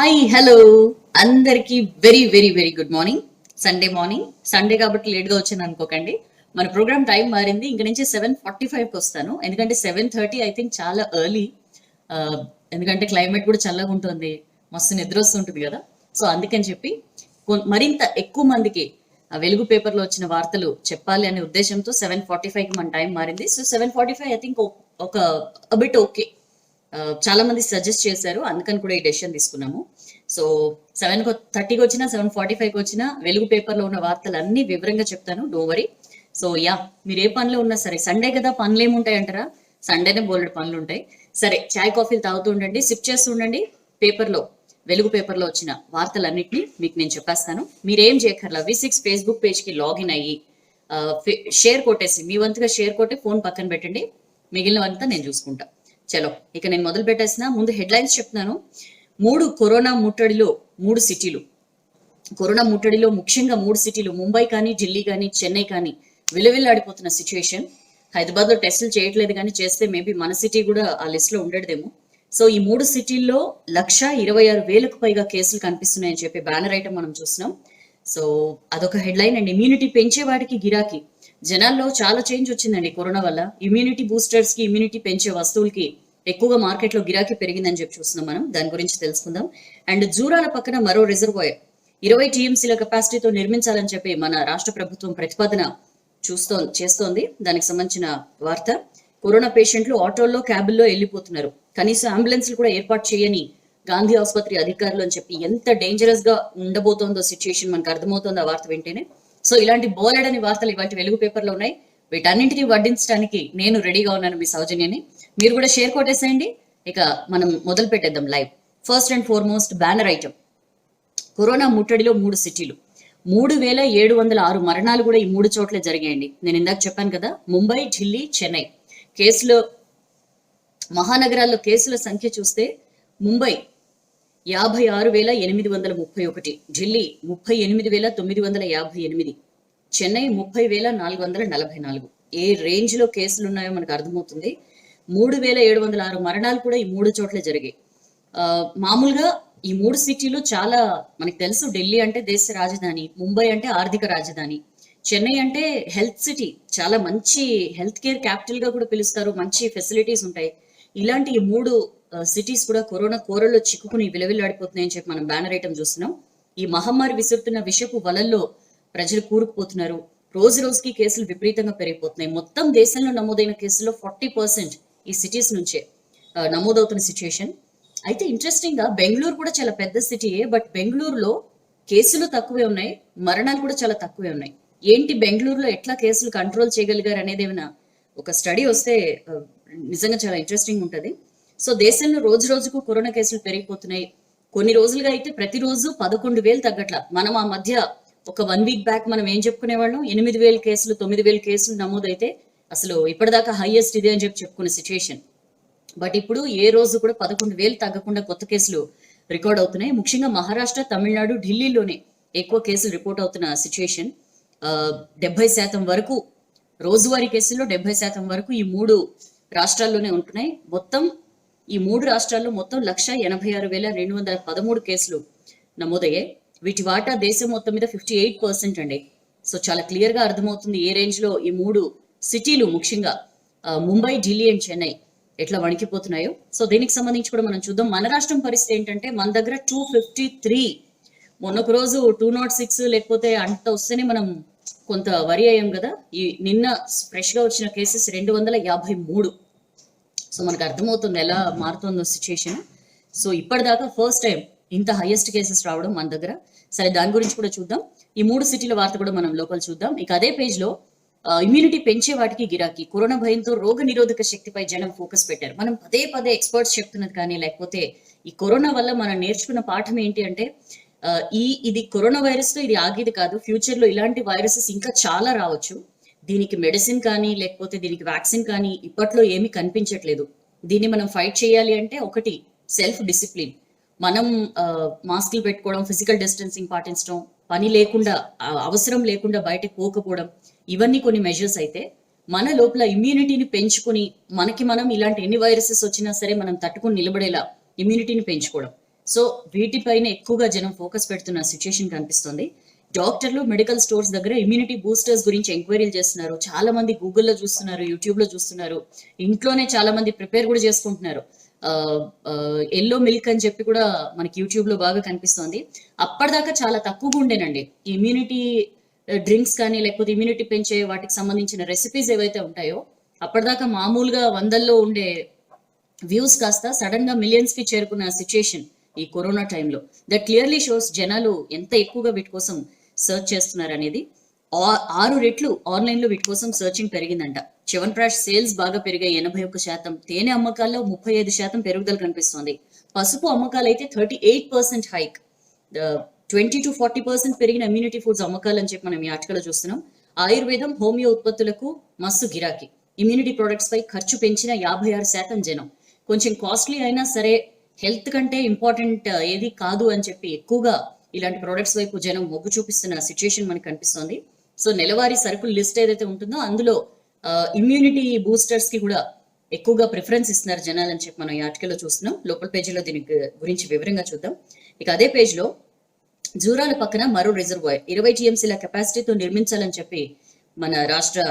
Hi hello అందరికి very very very good morning. Morning Sunday కాబట్టి లేట్గా వచ్చాను అనుకోకండి. మన ప్రోగ్రామ్ టైం మారింది. ఇంక నుంచి 7:45కి వస్తాను, ఎందుకంటే 7:30 ఐ థింక్ చాలా ఎర్లీ. ఎందుకంటే క్లైమేట్ కూడా చల్లగా ఉంటుంది, మస్తు నిద్ర వస్తుంటుంది కదా. సో అందుకని చెప్పి మరింత ఎక్కువ మందికి వెలుగు పేపర్లో వచ్చిన వార్తలు చెప్పాలి అనే ఉద్దేశంతో 7:45కి మన టైం మారింది. సో 7:45 ఐ థింక్ ఒక బిట్ ఓకే. చాలా మంది సజెస్ట్ చేశారు, అందుకని కూడా ఈ డెసిషన్ తీసుకున్నాము. సో 7:30కి వచ్చినా 7:45కి వచ్చినా వెలుగు పేపర్లో ఉన్న వార్తలు అన్ని వివరంగా చెప్తాను, డో వరీ. సో మీరు ఏ పనిలో ఉన్నా సరే, సండే కదా పనులు ఏముంటాయి అంటారా, సండేనే బోల్డ్ పనులు ఉంటాయి. సరే, చాయ్ కాఫీలు తాగుతూ ఉండండి, సిప్ చేస్తూ ఉండండి. వెలుగు పేపర్లో వచ్చిన వార్తలన్నింటినీ మీకు నేను చెప్పేస్తాను. మీరేం చేయక్కర్లా, V6 ఫేస్బుక్ పేజ్కి లాగిన్ అయ్యి షేర్ కొట్టేసి, మీ వంతుగా షేర్ కొట్టి ఫోన్ పక్కన పెట్టండి, మిగిలినవంతా నేను చూసుకుంటా. చలో, ఇక నేను మొదలు పెట్టేసిన. ముందు హెడ్లైన్స్ చెప్తున్నాను. కరోనా ముట్టడిలో 3 సిటీలు. కరోనా ముట్టడిలో ముఖ్యంగా 3 సిటీలు, ముంబై కానీ, ఢిల్లీ కానీ, చెన్నై కానీ విలవిల్లాడిపోతున్న సిచ్యుయేషన్. హైదరాబాద్ లో టెస్టులు చేయట్లేదు, కానీ చేస్తే మేబీ మన సిటీ కూడా ఆ లిస్ట్ లో ఉండేదేమో. సో ఈ 3 సిటీల్లో 126,000కు పైగా కేసులు కనిపిస్తున్నాయని చెప్పి బ్యానర్ ఐటమ్ మనం చూస్తున్నాం. సో అదొక హెడ్లైన్. అండ్ ఇమ్యూనిటీ పెంచే వాటికి గిరాకీ. జనాల్లో చాలా చేంజ్ వచ్చిందండి కరోనా వల్ల. ఇమ్యూనిటీ బూస్టర్స్ కి, ఇమ్యూనిటీ పెంచే వస్తువులకి ఎక్కువగా మార్కెట్ లో గిరాకీ పెరిగిందని చెప్పి చూస్తున్నాం మనం. దాని గురించి తెలుసుకుందాం. అండ్ జూరాల పక్కన మరో రిజర్వాయర్ 20 టీఎంసీల కెపాసిటీతో నిర్మించాలని చెప్పి మన రాష్ట్ర ప్రభుత్వం ప్రతిపాదన చేస్తోంది. దానికి సంబంధించిన వార్త. కరోనా పేషెంట్లు ఆటోల్లో, క్యాబుల్లో వెళ్ళిపోతున్నారు, కనీసం అంబులెన్స్లు కూడా ఏర్పాటు చేయని గాంధీ ఆసుపత్రి అధికారులు అని చెప్పి ఎంత డేంజరస్ గా ఉండబోతోందో సిచ్యుయేషన్ మనకు అర్థమవుతోంది ఆ వార్త వింటేనే. సో ఇలాంటి బోలెడని వార్తలు ఇవాటి వెలుగు పేపర్లో ఉన్నాయి. వీటన్నింటినీ వడ్డించడానికి నేను రెడీగా ఉన్నాను, మీ సౌజన్యాన్ని. మీరు కూడా షేర్ కొట్టేసేయండి. ఇక మనం మొదలు పెట్టేద్దాం live. First and foremost banner item. Corona ముట్టడిలో 3 సిటీలు, 3,706 మరణాలు కూడా ఈ 3 చోట్ల జరిగాయండి. నేను ఇందాక చెప్పాను కదా, ముంబై, ఢిల్లీ, చెన్నై. కేసులు, మహానగరాల్లో కేసుల సంఖ్య చూస్తే ముంబై 56,831, ఢిల్లీ 38,958, చెన్నై 30,444. ఏ రేంజ్ లో కేసులు ఉన్నాయో మనకు అర్థమవుతుంది. 3,706 మరణాలు కూడా ఈ 3 చోట్ల జరిగాయి. మామూలుగా ఈ 3 సిటీలు చాలా మనకు తెలుసు. ఢిల్లీ అంటే దేశ రాజధాని, ముంబై అంటే ఆర్థిక రాజధాని, చెన్నై అంటే హెల్త్ సిటీ, చాలా మంచి హెల్త్ కేర్ క్యాపిటల్ గా కూడా పిలుస్తారు, మంచి ఫెసిలిటీస్ ఉంటాయి. ఇలాంటి ఈ 3 సిటీస్ కూడా కరోనా కోరల్లో చిక్కుకుని విలవిల్లాడిపోతున్నాయని చెప్పి మనం బ్యానర్ ఐటమ్ చూస్తున్నాం. ఈ మహమ్మారి విసురుతున్న విషపు వలల్లో ప్రజలు కూరుకుపోతున్నారు. రోజు రోజుకి కేసులు విపరీతంగా పెరిగిపోతున్నాయి. మొత్తం దేశంలో నమోదైన కేసుల్లో 40% ఈ సిటీస్ నుంచే నమోదవుతున్న సిచ్యుయేషన్. అయితే ఇంట్రెస్టింగ్ గా బెంగళూరు కూడా చాలా పెద్ద సిటీయే, బట్ బెంగళూరులో కేసులు తక్కువే ఉన్నాయి, మరణాలు కూడా చాలా తక్కువే ఉన్నాయి. ఏంటి బెంగళూరులో ఎట్లా కేసులు కంట్రోల్ చేయగలిగారు అనేది ఏమైనా ఒక స్టడీ వస్తే నిజంగా చాలా ఇంట్రెస్టింగ్ ఉంటుంది. సో దేశంలో రోజు రోజుకు కరోనా కేసులు పెరిగిపోతున్నాయి. కొన్ని రోజులుగా అయితే ప్రతిరోజు 11,000 తగ్గట్ల. మనం ఆ మధ్య ఒక 1 వీక్ బ్యాక్ మనం ఏం చెప్పుకునేవాళ్ళం, 8,000 కేసులు, 9,000 కేసులు నమోదైతే అసలు ఇప్పటిదాకా హైయెస్ట్ ఇదే అని చెప్పుకునే సిచ్యుయేషన్. బట్ ఇప్పుడు ఏ రోజు కూడా 11,000 తగ్గకుండా కొత్త కేసులు రికార్డ్ అవుతున్నాయి. ముఖ్యంగా మహారాష్ట్ర, తమిళనాడు, ఢిల్లీలోనే ఎక్కువ కేసులు రిపోర్ట్ అవుతున్న సిచ్యుయేషన్. 70% వరకు రోజువారీ కేసుల్లో 70% వరకు ఈ 3 రాష్ట్రాల్లోనే ఉంటున్నాయి. మొత్తం ఈ 3 రాష్ట్రాల్లో మొత్తం 186,213 కేసులు నమోదయ్యాయి. వీటి వాటా దేశం మొత్తం మీద 58% అండి. సో చాలా క్లియర్ గా అర్థమవుతుంది ఏ రేంజ్ లో ఈ 3 సిటీలు, ముఖ్యంగా ముంబై, ఢిల్లీ అండ్ చెన్నై ఎట్లా వణికిపోతున్నాయో. సో దీనికి సంబంధించి కూడా మనం చూద్దాం. మన రాష్ట్రం పరిస్థితి ఏంటంటే, మన దగ్గర 253, మొన్నొక రోజు 206 లేకపోతే అంత వస్తేనే మనం కొంత వరి అయ్యాం కదా. ఈ నిన్న ఫ్రెష్ గా వచ్చిన కేసెస్ 253. సో మనకు అర్థమవుతుంది ఎలా మారుతుందో సిచ్యుయేషన్. సో ఇప్పటిదాకా ఫస్ట్ టైం ఇంత హైయెస్ట్ కేసెస్ రావడం మన దగ్గర. సరే, దాని గురించి కూడా చూద్దాం. ఈ 3 సిటీల వార్త కూడా మనం లోపల చూద్దాం. ఇక అదే పేజ్ లో ఇమ్యూనిటీ పెంచే వాటికి గిరాకీ. కరోనా భయంతో రోగ నిరోధక శక్తిపై జనం ఫోకస్ పెట్టారు. మనం పదే పదే ఎక్స్పర్ట్స్ చెప్తున్నది కానీ, లేకపోతే ఈ కరోనా వల్ల మనం నేర్చుకున్న పాఠం ఏంటి అంటే, ఇది కరోనా వైరస్ తో ఇది ఆగేది కాదు. ఫ్యూచర్ లో ఇలాంటి వైరసెస్ ఇంకా చాలా రావచ్చు. దీనికి మెడిసిన్ కానీ, లేకపోతే దీనికి వ్యాక్సిన్ కానీ ఇప్పట్లో ఏమీ కనిపించట్లేదు. దీన్ని మనం ఫైట్ చేయాలి అంటే ఒకటి సెల్ఫ్ డిసిప్లిన్. మనం మాస్కులు పెట్టుకోవడం, ఫిజికల్ డిస్టెన్సింగ్ పాటించడం, పని లేకుండా, అవసరం లేకుండా బయటకు పోకపోవడం, ఇవన్నీ కొన్ని మెజర్స్ అయితే మన లోపల ఇమ్యూనిటీని పెంచుకొని, మనకి మనం ఇలాంటి ఎన్ని వైరసెస్ వచ్చినా సరే మనం తట్టుకుని నిలబడేలా ఇమ్యూనిటీని పెంచుకోవడం. సో వీటిపైన ఎక్కువగా జనం ఫోకస్ పెడుతున్న సిచ్యుయేషన్ కనిపిస్తుంది. డాక్టర్లు మెడికల్ స్టోర్స్ దగ్గర ఇమ్యూనిటీ బూస్టర్స్ గురించి ఎంక్వైరీలు చేస్తున్నారు. చాలా మంది గూగుల్లో చూస్తున్నారు, యూట్యూబ్ లో చూస్తున్నారు. ఇంట్లోనే చాలా మంది ప్రిపేర్ కూడా చేసుకుంటున్నారు. ఎల్లో మిల్క్ అని చెప్పి కూడా మనకి యూట్యూబ్ లో బాగా కనిపిస్తోంది. అప్పటిదాకా చాలా తక్కువగా ఉండేనండి ఇమ్యూనిటీ డ్రింక్స్ కానీ, లేకపోతే ఇమ్యూనిటీ పెంచే వాటికి సంబంధించిన రెసిపీస్ ఏవైతే ఉంటాయో అప్పటిదాకా మామూలుగా వందల్లో ఉండే వ్యూస్ కాస్త సడన్ గా మిలియన్స్ కి చేరుకున్న సిచ్యుయేషన్ ఈ కరోనా టైంలో. దట్ క్లియర్లీ షోస్ జనాలు ఎంత ఎక్కువగా వీటి కోసం సర్చ్ చేస్తున్నారు అనేది. 6 రెట్లు ఆన్లైన్ లో వీటి కోసం సర్చింగ్ పెరిగిందంట. చ్యవన్ప్రాష్ సేల్స్ బాగా పెరిగాయి, 81%. తేనె అమ్మకాల్లో 35% పెరుగుదల కనిపిస్తోంది. పసుపు అమ్మకాలు అయితే 38% హైక్. 20 to 40% పెరిగిన ఇమ్యూనిటీ ఫుడ్స్ అమ్మకాలు అని చెప్పి మనం ఈ ఆర్టికల్ చూస్తున్నాం. ఆయుర్వేదం, హోమియో ఉత్పత్తులకు మస్తు గిరాకీ. ఇమ్యూనిటీ ప్రొడక్ట్స్ పై ఖర్చు పెంచిన 56% జనం. కొంచెం కాస్ట్లీ అయినా సరే హెల్త్ కంటే ఇంపార్టెంట్ ఏది కాదు అని చెప్పి ఎక్కువగా ఇలాంటి ప్రొడక్ట్స్ వైపు జనం మొగ్గు చూపిస్తున్న సిచ్యుయేషన్ మనకి కనిపిస్తుంది. సో నెలవారీ సరుకుల లిస్ట్ ఏదైతే ఉంటుందో అందులో ఇమ్యూనిటీ బూస్టర్స్ కి కూడా ఎక్కువగా ప్రిఫరెన్స్ ఇస్తున్నారు జనాలు అని చెప్పి మనం ఈ ఆర్టికల్లో చూస్తున్నాం. లోపల పేజీలో దీని గురించి వివరంగా చూద్దాం. ఇక అదే పేజ్ లో జూరాల పక్కన మరో రిజర్వాయర్ 20 టీఎంసీల కెపాసిటీతో నిర్మించాలని చెప్పి మన రాష్ట్ర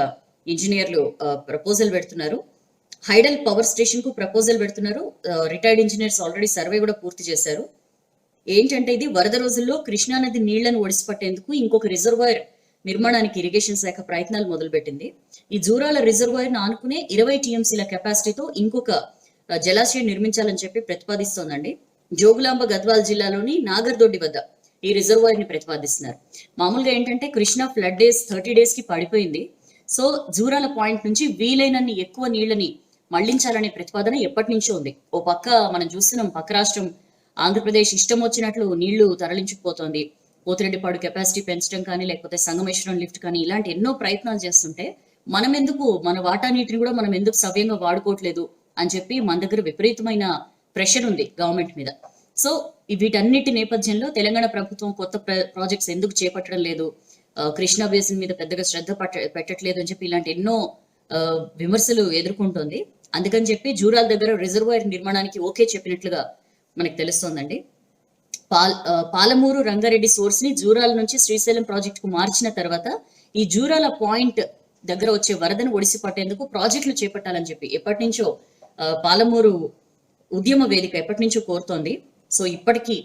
ఇంజనీర్లు ప్రపోజల్ పెడుతున్నారు. హైడల్ పవర్ స్టేషన్ కు ప్రపోజల్ పెడుతున్నారు. రిటైర్డ్ ఇంజనీర్స్ ఆల్రెడీ సర్వే కూడా పూర్తి చేశారు. ఏంటంటే ఇది వరద రోజుల్లో కృష్ణానది నీళ్లను ఒడిసిపట్టేందుకు ఇంకొక రిజర్వాయర్ నిర్మాణానికి ఇరిగేషన్ శాఖ ప్రయత్నాలు మొదలుపెట్టింది. ఈ జూరాల రిజర్వాయర్ ఆనుకునే 20 టీఎంసీల కెపాసిటీతో ఇంకొక జలాశయం నిర్మించాలని చెప్పి ప్రతిపాదిస్తోందండి. జోగులాంబ గద్వాల్ జిల్లాలోని నాగర్దొడ్డి వద్ద ఈ రిజర్వాయర్ ని ప్రతిపాదిస్తున్నారు. మామూలుగా ఏంటంటే కృష్ణా ఫ్లడ్ డేస్ 30 days కి పడిపోయింది. సో జూరాల పాయింట్ నుంచి వీలైనన్ని ఎక్కువ నీళ్లని మళ్లించాలనే ప్రతిపాదన ఎప్పటి నుంచో ఉంది. ఓ పక్క మనం చూస్తున్నాం, పక్క రాష్ట్రం ఆంధ్రప్రదేశ్ ఇష్టం వచ్చినట్లు నీళ్లు తరలించుకుపోతోంది. పోతిరెడ్డిపాడు కెపాసిటీ పెంచడం కానీ, లేకపోతే సంగమేశ్వరం లిఫ్ట్ కానీ, ఇలాంటి ఎన్నో ప్రయత్నాలు చేస్తుంటే మనం ఎందుకు మన వాటా నీటిని కూడా మనం ఎందుకు సవ్యంగా వాడుకోవట్లేదు అని చెప్పి మన దగ్గర విపరీతమైన ప్రెషర్ ఉంది గవర్నమెంట్ మీద. సో వీటన్నిటి నేపథ్యంలో తెలంగాణ ప్రభుత్వం కొత్త ప్రాజెక్ట్స్ ఎందుకు చేపట్టడం లేదు, కృష్ణా బేసిన్ మీద పెద్దగా శ్రద్ధ పెట్టట్లేదు అని చెప్పి ఇలాంటి ఎన్నో విమర్శలు ఎదుర్కొంటోంది. అందుకని చెప్పి జూరాల దగ్గర రిజర్వాయర్ నిర్మాణానికి ఓకే చెప్పినట్లుగా మనకు తెలుస్తోందండి. పాలమూరు రంగారెడ్డి సోర్స్ ని జూరాల నుంచి శ్రీశైలం ప్రాజెక్ట్ కు మార్చిన తర్వాత ఈ జూరాల పాయింట్ దగ్గర వచ్చే వరదను ఒడిసి పట్టేందుకు ప్రాజెక్టులు చేపట్టాలని చెప్పి ఎప్పటి నుంచో పాలమూరు ఉద్యమ వేదిక ఎప్పటి నుంచో కోరుతోంది. సో ఇప్పటికీ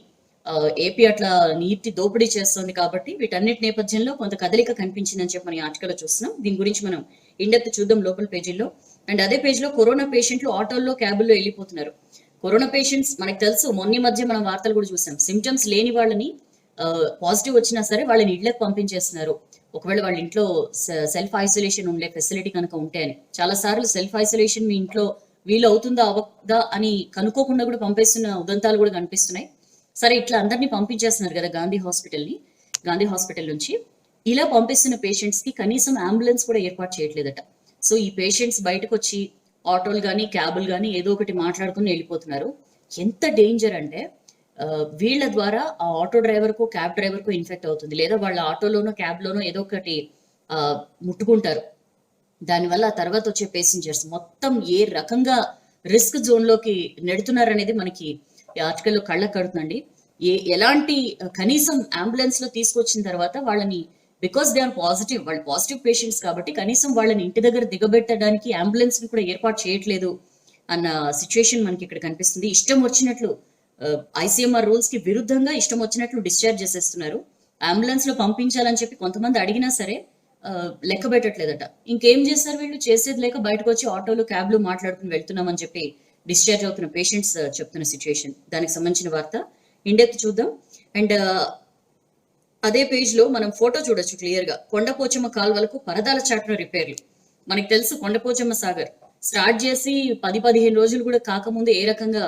ఏపీ అట్లా నీటి దోపిడీ చేస్తోంది కాబట్టి వీటన్నిటి నేపథ్యంలో కొంత కదలిక కనిపించిందని చెప్పి మనం ఆర్టికల్ చూస్తున్నాం. దీని గురించి మనం ఇండెప్త్ చూద్దాం లోపల పేజీల్లో. అండ్ అదే పేజీలో కరోనా పేషెంట్లు ఆటోల్లో, క్యాబుల్లో వెళ్ళిపోతున్నారు. కరోనా పేషెంట్స్ మనకు తెలుసు, మొన్న మధ్య మనం వార్తలు కూడా చూసాం. సిమ్టమ్స్ లేని వాళ్ళని పాజిటివ్ వచ్చినా సరే వాళ్ళని ఇళ్లకు పంపించేస్తున్నారు. ఒకవేళ వాళ్ళ ఇంట్లో సెల్ఫ్ ఐసోలేషన్ ఉండే ఫెసిలిటీ కనుక ఉంటే అని. చాలా సార్లు సెల్ఫ్ ఐసోలేషన్ మీ ఇంట్లో వీలు అవుతుందా అవ్వదా అని కనుక్కోకుండా కూడా పంపిస్తున్న ఉదంతాలు కూడా కనిపిస్తున్నాయి. సరే, ఇట్లా అందరినీ పంపించేస్తున్నారు కదా గాంధీ హాస్పిటల్ నుంచి. ఇలా పంపిస్తున్న పేషెంట్స్ కి కనీసం అంబులెన్స్ కూడా ఏర్పాటు చేయట్లేదట. సో ఈ పేషెంట్స్ బయటకు వచ్చి ఆటోలు కానీ, క్యాబులు కానీ ఏదో ఒకటి మాట్లాడుకుని వెళ్ళిపోతున్నారు. ఎంత డేంజర్ అంటే వీళ్ళ ద్వారా ఆ ఆటో డ్రైవర్ కు, క్యాబ్ డ్రైవర్ కు ఇన్ఫెక్ట్ అవుతుంది, లేదా వాళ్ళ ఆటోలోనో క్యాబ్లోనో ఏదో ఒకటి ముట్టుకుంటారు. దానివల్ల ఆ తర్వాత వచ్చే ప్యాసింజర్స్ మొత్తం ఏ రకంగా రిస్క్ జోన్ లోకి నెడుతున్నారనేది మనకి ఈ ఆర్టికల్లో కళ్ళకు కడుతుందండి. ఎలాంటి కనీసం అంబులెన్స్ లో తీసుకొచ్చిన తర్వాత వాళ్ళని, బికాస్ దే ఆర్ పాజిటివ్, వాళ్ళు పాజిటివ్ పేషెంట్స్ కాబట్టి కనీసం వాళ్ళని ఇంటి దగ్గర దిగబెట్టడానికి అంబులెన్స్ ని కూడా ఏర్పాటు చేయట్లేదు అన్న సిచ్యువేషన్ మనకి ఇక్కడ కనిపిస్తుంది. ఇష్టం వచ్చినట్లు ఐసీఎంఆర్ రూల్స్ కి విరుద్ధంగా ఇష్టం వచ్చినట్లు డిశ్చార్జ్ చేసేస్తున్నారు. అంబులెన్స్ లో పంపించాలని చెప్పి కొంతమంది అడిగినా సరే లెక్క పెట్టట్లేదట. ఇంకేం చేస్తారు వీళ్ళు, చేసేది లేక బయటకు వచ్చి ఆటోలు, క్యాబ్లు మాట్లాడుకుని వెళ్తున్నామని చెప్పి డిశ్చార్జ్ అవుతున్న పేషెంట్స్ చెప్తున్న సిచ్యువేషన్. దానికి సంబంధించిన వార్త ఇండెప్త్ చూద్దాం. అండ్ అదే పేజ్ లో మనం ఫోటో చూడొచ్చు క్లియర్ గా. కొండపోచమ్మ కాల్వలకు పరదాల చాటున రిపేర్లు. మనకి తెలుసు కొండపోచమ్మ సాగర్ స్టార్ట్ చేసి 10-15 రోజులు కూడా కాకముందు ఏ రకంగా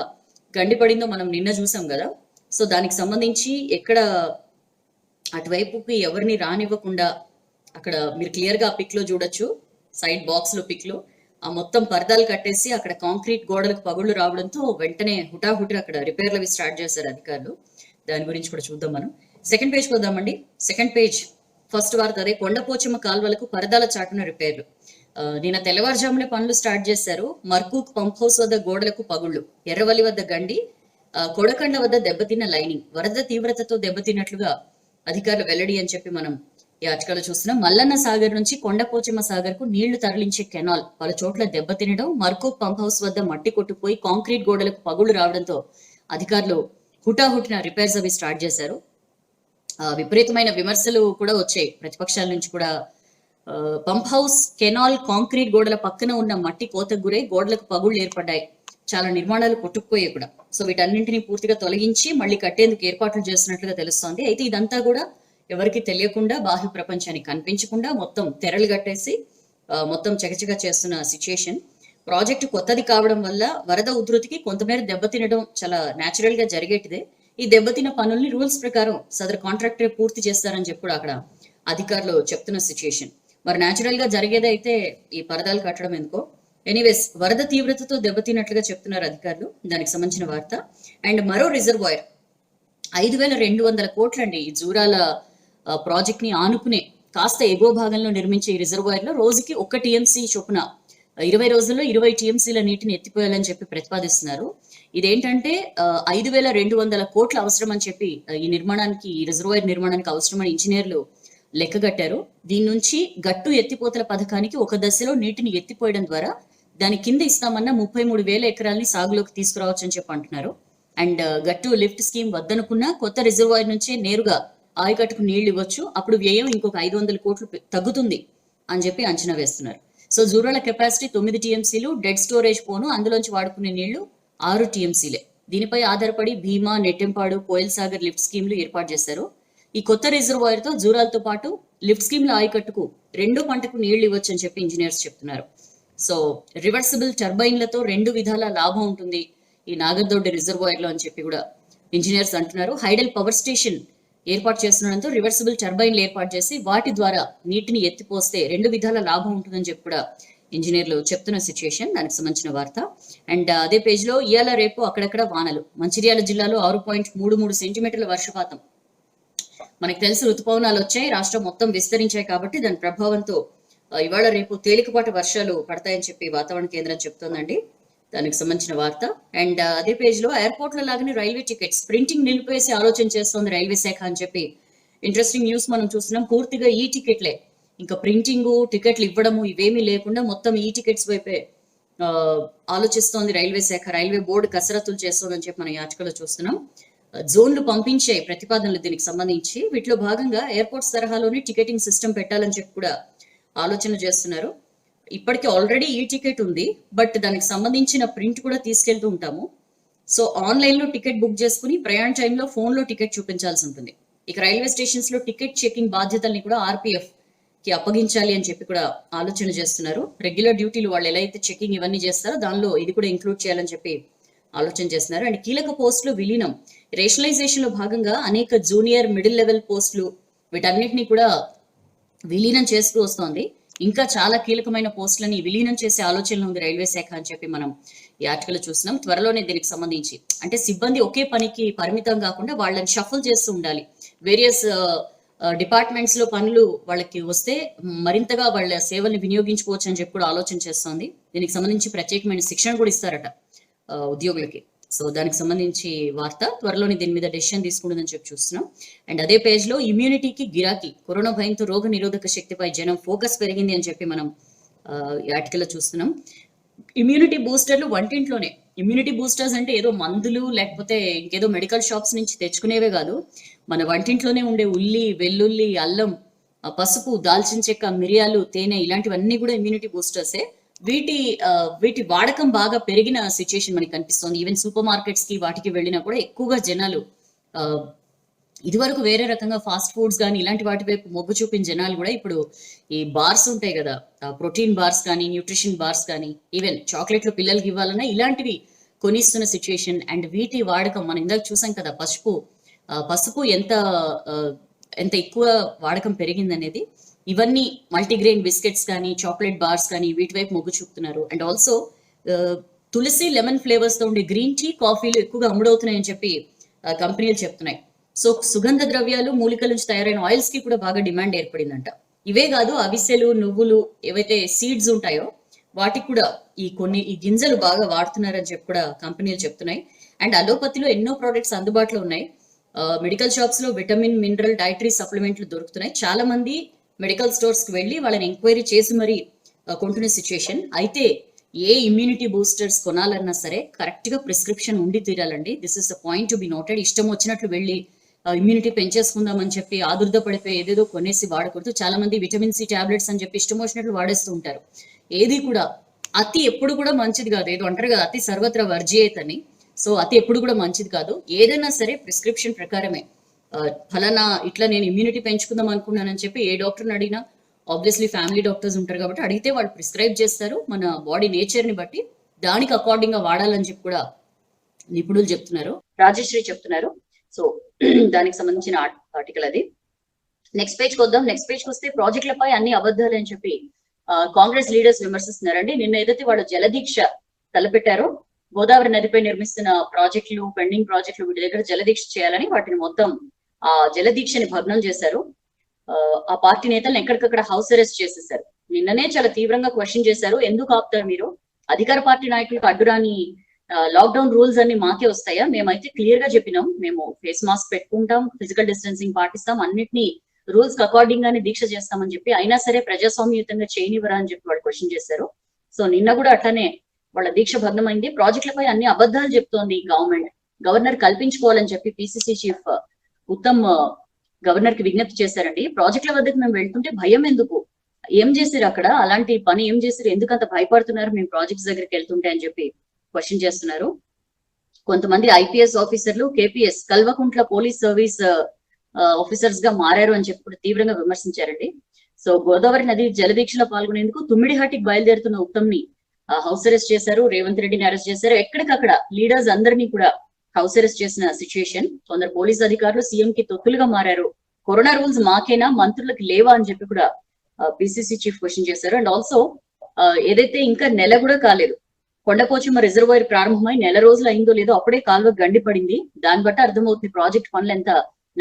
గండిపడిందో మనం నిన్న చూసాం కదా. సో దానికి సంబంధించి ఎక్కడ అటువైపుకి ఎవరిని రానివ్వకుండా అక్కడ మీరు క్లియర్ గా పిక్ లో చూడొచ్చు, సైడ్ బాక్స్ లో పిక్ లో ఆ మొత్తం పరదాలు కట్టేసి అక్కడ కాంక్రీట్ గోడలకు పగుళ్లు రావడంతో వెంటనే హుటాహుటి అక్కడ రిపేర్లు అవి స్టార్ట్ చేశారు అధికారులు. దాని గురించి కూడా చూద్దాం మనం. సెకండ్ పేజ్ వద్దామండి. సెకండ్ పేజ్ ఫస్ట్ వార్త అదే, కొండపోచమ్మ కాల్వలకు పరదాల చాటున రిపేర్లు. నిన్న తెల్లవారుజామునే పనులు స్టార్ట్ చేశారు. మర్కూక్ పంప్ హౌస్ వద్ద గోడలకు పగుళ్లు, ఎర్రవల్లి వద్ద గండి, కొడకండ వద్ద దెబ్బతిన్న లైనింగ్ వరద తీవ్రతతో దెబ్బతిన్నట్లుగా అధికారులు వెల్లడి అని చెప్పి మనం ఈ ఆర్టికల్లో చూస్తున్నాం. మల్లన్న సాగర్ నుంచి కొండపోచమ్మ సాగర్ కు నీళ్లు తరలించే కెనాల్ పలు చోట్ల దెబ్బతినడం, మర్కూక్ పంప్ హౌస్ వద్ద మట్టి కొట్టుపోయి కాంక్రీట్ గోడలకు పగుళ్లు రావడంతో అధికారులు హుటాహుటిన రిపేర్స్ అవి స్టార్ట్ చేశారు. విపరీతమైన విమర్శలు కూడా వచ్చాయి ప్రతిపక్షాల నుంచి కూడా. పంప్ హౌస్, కెనాల్, కాంక్రీట్ గోడల పక్కన ఉన్న మట్టి కోతకు గురై గోడలకు పగుళ్లు ఏర్పడ్డాయి. చాలా నిర్మాణాలు కొట్టుకుపోయాయి కూడా. సో వీటన్నింటినీ పూర్తిగా తొలగించి మళ్ళీ కట్టేందుకు ఏర్పాట్లు చేస్తున్నట్లుగా తెలుస్తోంది. అయితే ఇదంతా కూడా ఎవరికి తెలియకుండా, బాహ్య ప్రపంచానికి కనిపించకుండా మొత్తం తెరలు కట్టేసి మొత్తం చకచక చేస్తున్న సిచ్యుయేషన్. ప్రాజెక్టు కొత్తది కావడం వల్ల వరద ఉధృతికి కొంతమేర దెబ్బతినడం చాలా న్యాచురల్ గా జరిగేటిదే. ఈ దెబ్బతిన్న పనుల్ని రూల్స్ ప్రకారం సదరు కాంట్రాక్టర్ పూర్తి చేస్తారని చెప్పి కూడా అక్కడ అధికారులు చెప్తున్న సిచ్యుయేషన్. మరి న్యాచురల్ గా జరిగేదైతే ఈ పరదాలు కట్టడం ఎందుకో. ఎనీవేస్, వరద తీవ్రతతో దెబ్బతిన్నట్లుగా చెప్తున్నారు అధికారులు. దానికి సంబంధించిన వార్త. అండ్ మరో రిజర్వాయర్ 5,200 కోట్లండి ఈ జూరాల ప్రాజెక్ట్ ని ఆనుకునే కాస్త ఎగువ భాగంలో నిర్మించే ఈ రిజర్వాయర్ లో రోజుకి 1 టీఎంసీ చొప్పున 20 రోజుల్లో 20 టీఎంసీల నీటిని ఎత్తిపోయాలని చెప్పి ప్రతిపాదిస్తున్నారు. ఇదేంటంటే 5,200 కోట్ల అవసరం అని చెప్పి ఈ నిర్మాణానికి, ఈ రిజర్వాయర్ నిర్మాణానికి అవసరమని ఇంజనీర్లు లెక్కగట్టారు. దీని నుంచి గట్టు ఎత్తిపోతల పథకానికి ఒక దశలో నీటిని ఎత్తిపోయడం ద్వారా దాని కింద ఇస్తామన్న 33,000 ఎకరాలని సాగులోకి తీసుకురావచ్చు అని చెప్పి అంటున్నారు. అండ్ గట్టు లిఫ్ట్ స్కీమ్ వద్దనుకున్న కొత్త రిజర్వాయర్ నుంచే నేరుగా ఆయకట్టుకు నీళ్లు ఇవ్వచ్చు. అప్పుడు వ్యయం ఇంకొక 500 కోట్లు తగ్గుతుంది అని చెప్పి అంచనా వేస్తున్నారు. సో జూరాల కెపాసిటీ 9 టీఎంసీలు, డెడ్ స్టోరేజ్ పోను అందులోంచి వాడుకునే నీళ్లు 6 టీఎంసీలే. దీనిపై ఆధారపడి భీమా, నెట్టెంపాడు, కోయల్ సాగర్ లిఫ్ట్ స్కీమ్లు ఏర్పాటు చేశారు. ఈ కొత్త రిజర్వాయర్ తో జూరాలతో పాటు లిఫ్ట్ స్కీమ్ లో ఆయకట్టుకు 2 పంటకు నీళ్లు ఇవ్వచ్చు అని చెప్పి ఇంజనీర్స్ చెప్తున్నారు. సో రివర్సిబుల్ టర్బైన్లతో 2 విధాల లాభం ఉంటుంది ఈ నాగర్దొడ్డి రిజర్వాయర్ లో అని చెప్పి కూడా ఇంజనీర్స్ అంటున్నారు. హైడల్ పవర్ స్టేషన్ ఏర్పాటు చేస్తుండడంతో రివర్సిబుల్ టర్బైన్లు ఏర్పాటు చేసి వాటి ద్వారా నీటిని ఎత్తిపోస్తే 2 విధాల లాభం ఉంటుందని చెప్పి కూడా ఇంజనీర్లు చెప్తున్న సిచ్యుయేషన్. దానికి సంబంధించిన వార్త. అండ్ అదే పేజ్ లో ఇయాల రేపు అక్కడక్కడ వానలు. మంచిర్యాల జిల్లాలో 6.33 సెంటీమీటర్ల వర్షపాతం. మనకు తెలుసు ఋతుపవనాలు వచ్చాయి, రాష్ట్రం మొత్తం విస్తరించాయి కాబట్టి దాని ప్రభావంతో ఇవాళ రేపు తేలికపాటి వర్షాలు పడతాయని చెప్పి వాతావరణ కేంద్రం చెప్తోందండి. దానికి సంబంధించిన వార్త. అండ్ అదే పేజ్ లో ఎయిర్పోర్ట్ లో లాగానే రైల్వే టికెట్స్ ప్రింటింగ్ నిలిపేసి ఆలోచన చేస్తోంది రైల్వే శాఖ అని చెప్పి ఇంట్రెస్టింగ్ న్యూస్ మనం చూస్తున్నాం. పూర్తిగా ఈ టికెట్లే, ఇంకా ప్రింటింగ్, టికెట్లు ఇవ్వడము ఇవేమీ లేకుండా మొత్తం ఈ టికెట్స్ వైపే ఆలోచిస్తోంది రైల్వే శాఖ. రైల్వే బోర్డు కసరత్తులు చేస్తోందని చెప్పి మనం ఈ ఆర్టికల్లో చూస్తున్నాం. జోన్లు పంపించే ప్రతిపాదనలు దీనికి సంబంధించి. వీటిలో భాగంగా ఎయిర్పోర్ట్స్ తరహాలోనే టికెటింగ్ సిస్టమ్ పెట్టాలని చెప్పి కూడా ఆలోచన చేస్తున్నారు. ఇప్పటికీ ఆల్రెడీ ఈ టికెట్ ఉంది, బట్ దానికి సంబంధించిన ప్రింట్ కూడా తీసుకెళ్తూ ఉంటాము. సో ఆన్లైన్ లో టికెట్ బుక్ చేసుకుని ప్రయాణ టైంలో ఫోన్ లో టికెట్ చూపించాల్సి ఉంటుంది. ఇక రైల్వే స్టేషన్స్ లో టికెట్ చెకింగ్ బాధ్యతల్ని కూడా ఆర్పిఎఫ్ కి అప్పగించాలి అని చెప్పి కూడా ఆలోచన చేస్తున్నారు. రెగ్యులర్ డ్యూటీలు వాళ్ళు ఎలా అయితే చెకింగ్ ఇవన్నీ చేస్తారో దానిలో ఇది కూడా ఇంక్లూడ్ చేయాలని చెప్పి ఆలోచన చేస్తున్నారు. అండ్ కీలక పోస్టులు విలీనం. రేషనలైజేషన్ లో భాగంగా అనేక జూనియర్, మిడిల్ లెవెల్ పోస్టులు వీటన్నిటిని కూడా విలీనం చేస్తూ వస్తోంది. ఇంకా చాలా కీలకమైన పోస్టులని విలీనం చేసే ఆలోచనలో ఉంది రైల్వే శాఖ అని చెప్పి మనం ఈ ఆర్టికల్ చూస్తున్నాం. త్వరలోనే దీనికి సంబంధించి అంటే సిబ్బంది ఒకే పనికి పరిమితం కాకుండా వాళ్ళని షఫల్ చేస్తూ ఉండాలి. వేరియస్ డిపార్ట్మెంట్స్ లో పనులు వాళ్ళకి వస్తే మరింతగా వాళ్ళ సేవల్ని వినియోగించుకోవచ్చు అని చెప్పి కూడా ఆలోచన చేస్తోంది. దీనికి సంబంధించి ప్రత్యేకమైన శిక్షణ కూడా ఇస్తారట ఉద్యోగులకి. సో దానికి సంబంధించి వార్త. త్వరలోనే దీని మీద డెసిషన్ తీసుకుంటుందని చెప్పి చూస్తున్నాం. అండ్ అదే పేజ్ లో ఇమ్యూనిటీకి గిరాకీ. కరోనా భయంతో రోగ నిరోధక శక్తిపై జనం ఫోకస్ పెరిగింది అని చెప్పి మనం ఈ ఆర్టికల్లో చూస్తున్నాం. ఇమ్యూనిటీ బూస్టర్లు వంటింట్లోనే. ఇమ్యూనిటీ బూస్టర్స్ అంటే ఏదో మందులు లేకపోతే ఇంకేదో మెడికల్ షాప్స్ నుంచి తెచ్చుకునేవే కాదు, మన వంటింట్లోనే ఉండే ఉల్లి, వెల్లుల్లి, అల్లం, పసుపు, దాల్చిన చెక్క, మిరియాలు, తేనె ఇలాంటివన్నీ కూడా ఇమ్యూనిటీ బూస్టర్సే. వీటి వాడకం బాగా పెరిగిన సిచ్యుయేషన్ మనకి కనిపిస్తుంది. ఈవెన్ సూపర్ మార్కెట్స్ కి వాటికి వెళ్ళినా కూడా ఎక్కువగా జనాలు ఇదివరకు వేరే రకంగా ఫాస్ట్ ఫుడ్స్ కానీ ఇలాంటి వాటి వైపు మొగ్గు చూపిన జనాలు కూడా ఇప్పుడు ఈ బార్స్ ఉంటాయి కదా, ప్రోటీన్ బార్స్ కానీ, న్యూట్రిషన్ బార్స్ కానీ, ఈవెన్ చాక్లెట్లు పిల్లలకి ఇవ్వాలన్నా ఇలాంటివి కొనిస్తున్న సిచ్యుయేషన్. అండ్ వీటి వాడకం మనం ఇందాక చూసాం కదా, పసుపు ఎంత ఎక్కువ వాడకం పెరిగింది అనేది. ఇవన్నీ మల్టీగ్రెయిన్ బిస్కెట్స్ కానీ, చాక్లెట్ బార్స్ కానీ వీటి వైపు మొగ్గు చూపుతున్నారు. And also tulsi, lemon flavours తో ఉండే గ్రీన్ టీ, కాఫీలు ఎక్కువగా అమ్ముడవుతున్నాయని చెప్పి కంపెనీలు చెప్తున్నాయి. సో సుగంధ ద్రవ్యాలు, మూలికల నుంచి తయారైన ఆయిల్స్ కి కూడా బాగా డిమాండ్ ఏర్పడిందంట. ఇవే కాదు, అవిసెలు, నువ్వులు ఏవైతే సీడ్స్ ఉంటాయో వాటికి కూడా ఈ గింజలు బాగా వాడుతున్నారని చెప్పి కూడా కంపెనీలు చెప్తున్నాయి. అండ్ అలోపతిలో ఎన్నో ప్రోడక్ట్స్ అందుబాటులో ఉన్నాయి. మెడికల్ షాప్స్ లో విటమిన్ మినరల్ డైటరీ సప్లిమెంట్లు దొరుకుతున్నాయి. చాలా మంది మెడికల్ స్టోర్స్ కి వెళ్ళి వాళ్ళని ఎంక్వైరీ చేసి మరి కొంటున్న సిచ్యుయేషన్. అయితే ఏ ఇమ్యూనిటీ బూస్టర్స్ కొనాలన్నా సరే కరెక్ట్ గా ప్రిస్క్రిప్షన్ ఉండి తీరాలండి. This is the point to be noted. ఇష్టం వచ్చినట్లు వెళ్ళి ఇమ్యూనిటీ పెంచేసుకుందామని చెప్పి ఆదుర్ద పడిపోయి ఏదేదో కొనేసి వాడకూడదు. చాలా మంది విటమిన్ సి టాబ్లెట్స్ అని చెప్పి ఇష్టం వచ్చినట్లు వాడేస్తూ ఉంటారు. ఏది కూడా అతి ఎప్పుడు కూడా మంచిది కాదు. ఏదో అంటారు కదా, అతి సర్వత్ర వర్జియేత్ అని. సో అతి ఎప్పుడు కూడా మంచిది కాదు. ఏదైనా సరే ప్రిస్క్రిప్షన్ ప్రకారమే. ఫలానా ఇట్లా నేను ఇమ్యూనిటీ పెంచుకుందాం అనుకున్నానని చెప్పి ఏ డాక్టర్ని అడిగినా ఆబ్వియస్లీ ఫ్యామిలీ డాక్టర్స్ ఉంటారు కాబట్టి అడిగితే వాళ్ళు ప్రిస్క్రైబ్ చేస్తారు. మన బాడీ నేచర్ ని బట్టి దానికి అకార్డింగ్ గా వాడాలని చెప్పి కూడా నిపుణులు చెప్తున్నారు. రాజశ్రీ చెప్తున్నారు. సో దానికి సంబంధించిన ఆర్టికల్ అది. నెక్స్ట్ పేజ్ కి వద్దాం. నెక్స్ట్ పేజ్ కి వస్తే ప్రాజెక్టులపై అన్ని అబద్ధాలు అని చెప్పి కాంగ్రెస్ లీడర్స్ విమర్శిస్తున్నారండి. నిన్న ఏదైతే వాళ్ళు జలదీక్ష తలపెట్టారో, గోదావరి నదిపై నిర్మిస్తున్న ప్రాజెక్టులు, పెండింగ్ ప్రాజెక్టులు వీటి దగ్గర జలదీక్ష చేయాలని వాటిని మొత్తం ఆ జలదీక్షని భగ్నం చేశారు. ఆ పార్టీ నేతలను ఎక్కడికక్కడ హౌస్ అరెస్ట్ చేసేసారు. నిన్ననే చాలా తీవ్రంగా క్వశ్చన్ చేశారు. ఎందుకు ఆపుతారు మీరు? అధికార పార్టీ నాయకులకు అడ్డురాని లాక్డౌన్ రూల్స్ అన్ని మాకే వస్తాయా? మేమైతే క్లియర్ గా చెప్పినాం, మేము ఫేస్ మాస్క్ పెట్టుకుంటాం, ఫిజికల్ డిస్టెన్సింగ్ పాటిస్తాం, అన్నిటినీ రూల్స్ కి అకార్డింగ్ గానే దీక్ష చేస్తామని చెప్పి అయినా సరే ప్రజాస్వామ్యయుతంగా చేయనివరా అని చెప్పి వాళ్ళు క్వశ్చన్ చేశారు. సో నిన్న కూడా అట్లానే వాళ్ళ దీక్ష భగ్నమైంది. ప్రాజెక్టులపై అన్ని అబద్ధాలు చెప్తోంది గవర్నమెంట్. గవర్నర్ కల్పించుకోవాలని చెప్పి పిసిసి చీఫ్ ఉత్తమ్ గవర్నర్ కి విజ్ఞప్తి చేశారండి. ప్రాజెక్టుల వద్దకు మేము వెళ్తుంటే భయం ఎందుకు? ఏం చేశారు అక్కడ? అలాంటి పని ఏం చేశారు? ఎందుకు అంత భయపడుతున్నారు మేము ప్రాజెక్ట్స్ దగ్గరికి వెళ్తుంటే అని చెప్పి క్వశ్చన్ చేస్తున్నారు. కొంతమంది ఐపీఎస్ ఆఫీసర్లు KPS Kalvakuntla police service officers గా మారారు అని చెప్పి తీవ్రంగా విమర్శించారండి. సో గోదావరి నది జలదీక్షలో పాల్గొనేందుకు తుమ్మిడిహాటికి బయలుదేరుతున్న ఉత్తమ్ ని హౌస్ అరెస్ట్ చేశారు. రేవంత్ రెడ్డిని అరెస్ట్ చేశారు. ఎక్కడికక్కడ లీడర్స్ అందరినీ కూడా హౌస్ అరెస్ట్ చేసిన సిచ్యుయేషన్. కొందరు పోలీస్ అధికారులు సీఎం కి తొత్తులుగా మారారు. కరోనా రూల్స్ మాకేనా, మంత్రులకు లేవా అని చెప్పి కూడా పిసిసి చీఫ్ క్వశ్చన్ చేశారు. అండ్ ఆల్సో ఏదైతే ఇంకా నెల కూడా కాలేదు, కొండపోచమ్మ రిజర్వాయర్ ప్రారంభమై నెల రోజులు అయిందో లేదో అప్పుడే కాలువ గండి పడింది. దాన్ని బట్టి అర్థమవుతుంది ప్రాజెక్ట్ పనులు ఎంత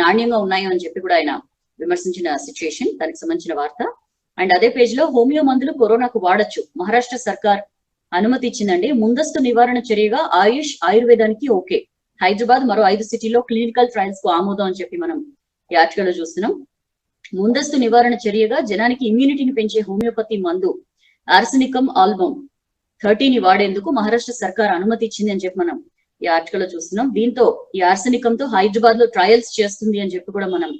నాణ్యంగా ఉన్నాయో అని చెప్పి కూడా ఆయన విమర్శించిన సిచ్యుయేషన్. దానికి సంబంధించిన వార్త. అండ్ అదే పేజ్ లో హోమియో మందులు కరోనాకు వాడచ్చు, మహారాష్ట్ర సర్కార్ అనుమతి ఇచ్చిందండి. ముందస్తు నివారణ చర్యగా ఆయుష్ ఆయుర్వేదానికి ఓకే. హైదరాబాద్ మరో 5 సిటీల్లో క్లినికల్ ట్రయల్స్ కు ఆమోదం అని చెప్పి మనం ఈ ఆర్టికల్ లో చూస్తున్నాం. ముందస్తు నివారణ చర్యగా జనానికి ఇమ్యూనిటీని పెంచే హోమియోపతి మందు ఆర్సెనికం ఆల్బమ్ 30ని వాడేందుకు మహారాష్ట్ర సర్కార్ అనుమతి ఇచ్చింది అని చెప్పి మనం ఈ ఆర్టికల్ లో చూస్తున్నాం. దీంతో ఈ ఆర్సెనికంతో హైదరాబాద్ లో ట్రయల్స్ చేస్తుంది అని చెప్పి కూడా మనం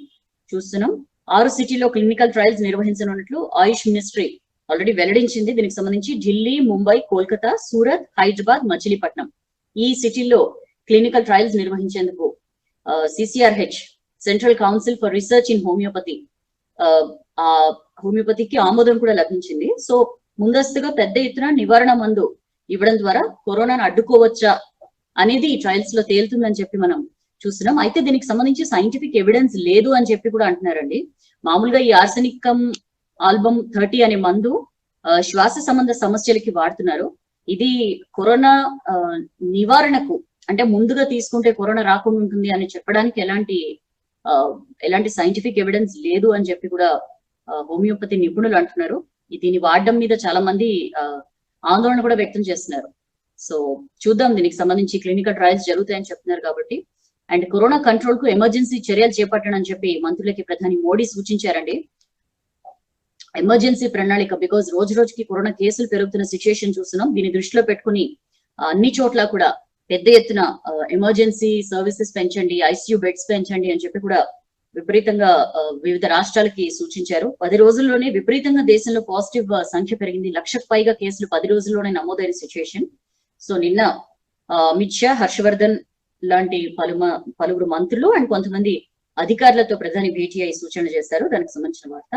చూస్తున్నాం. 6 సిటీలో క్లినికల్ ట్రయల్స్ నిర్వహించనున్నట్లు ఆయుష్ మినిస్ట్రీ ఆల్రెడీ వెల్లడించింది. దీనికి సంబంధించి ఢిల్లీ, ముంబై, కోల్కతా, సూరత్, హైదరాబాద్, మచిలీపట్నం ఈ సిటీల్లో క్లినికల్ ట్రయల్స్ నిర్వహించేందుకు CCRH central council for research in homeopathy ఆ హోమియోపతికి ఆమోదం కూడా లభించింది. సో ముందస్తుగా పెద్ద ఎత్తున నివారణ మందు ఇవ్వడం ద్వారా కరోనాను అడ్డుకోవచ్చా అనేది ఈ ట్రయల్స్ లో తేలుతుందని చెప్పి మనం చూస్తున్నాం. అయితే దీనికి సంబంధించి సైంటిఫిక్ ఎవిడెన్స్ లేదు అని చెప్పి కూడా అంటున్నారండి. మామూలుగా ఈ ఆర్సెనికం ఆల్బమ్ 30 అనే మందు శ్వాస సంబంధ సమస్యలకి వాడుతున్నారు. ఇది కరోనా నివారణకు, అంటే ముందుగా తీసుకుంటే కరోనా రాకుండా ఉంటుంది అని చెప్పడానికి ఎలాంటి సైంటిఫిక్ ఎవిడెన్స్ లేదు అని చెప్పి కూడా హోమియోపతి నిపుణులు అంటున్నారు. దీన్ని వాడడం మీద చాలా మంది ఆందోళన కూడా వ్యక్తం చేస్తున్నారు. సో చూద్దాం, దీనికి సంబంధించి క్లినికల్ ట్రయల్స్ జరుగుతాయని చెప్తున్నారు కాబట్టి. అండ్ కరోనా కంట్రోల్ కు ఎమర్జెన్సీ చర్యలు చేపట్టడం చెప్పి మంత్రులకి ప్రధాని మోడీ సూచించారండి. ఎమర్జెన్సీ ప్రణాళిక, బికాజ్ రోజు రోజుకి కరోనా కేసులు పెరుగుతున్న సిచ్యుయేషన్ చూస్తున్నాం. దీన్ని దృష్టిలో పెట్టుకుని అన్ని చోట్ల కూడా పెద్ద ఎత్తున ఎమర్జెన్సీ సర్వీసెస్ పెంచండి, ఐసీయూ బెడ్స్ పెంచండి అని చెప్పి కూడా విపరీతంగా వివిధ రాష్ట్రాలకి సూచించారు. 10 రోజుల్లోనే విపరీతంగా దేశంలో పాజిటివ్ సంఖ్య పెరిగింది. 1,00,000కు పైగా కేసులు 10 రోజుల్లోనే నమోదైన సిచ్యుయేషన్. సో నిన్న అమిత్ షా, హర్షవర్ధన్ లాంటి పలువురు మంత్రులు అండ్ కొంతమంది అధికారులతో ప్రధాని భేటీ అయి సూచనలు చేశారు. దానికి సంబంధించిన వార్త.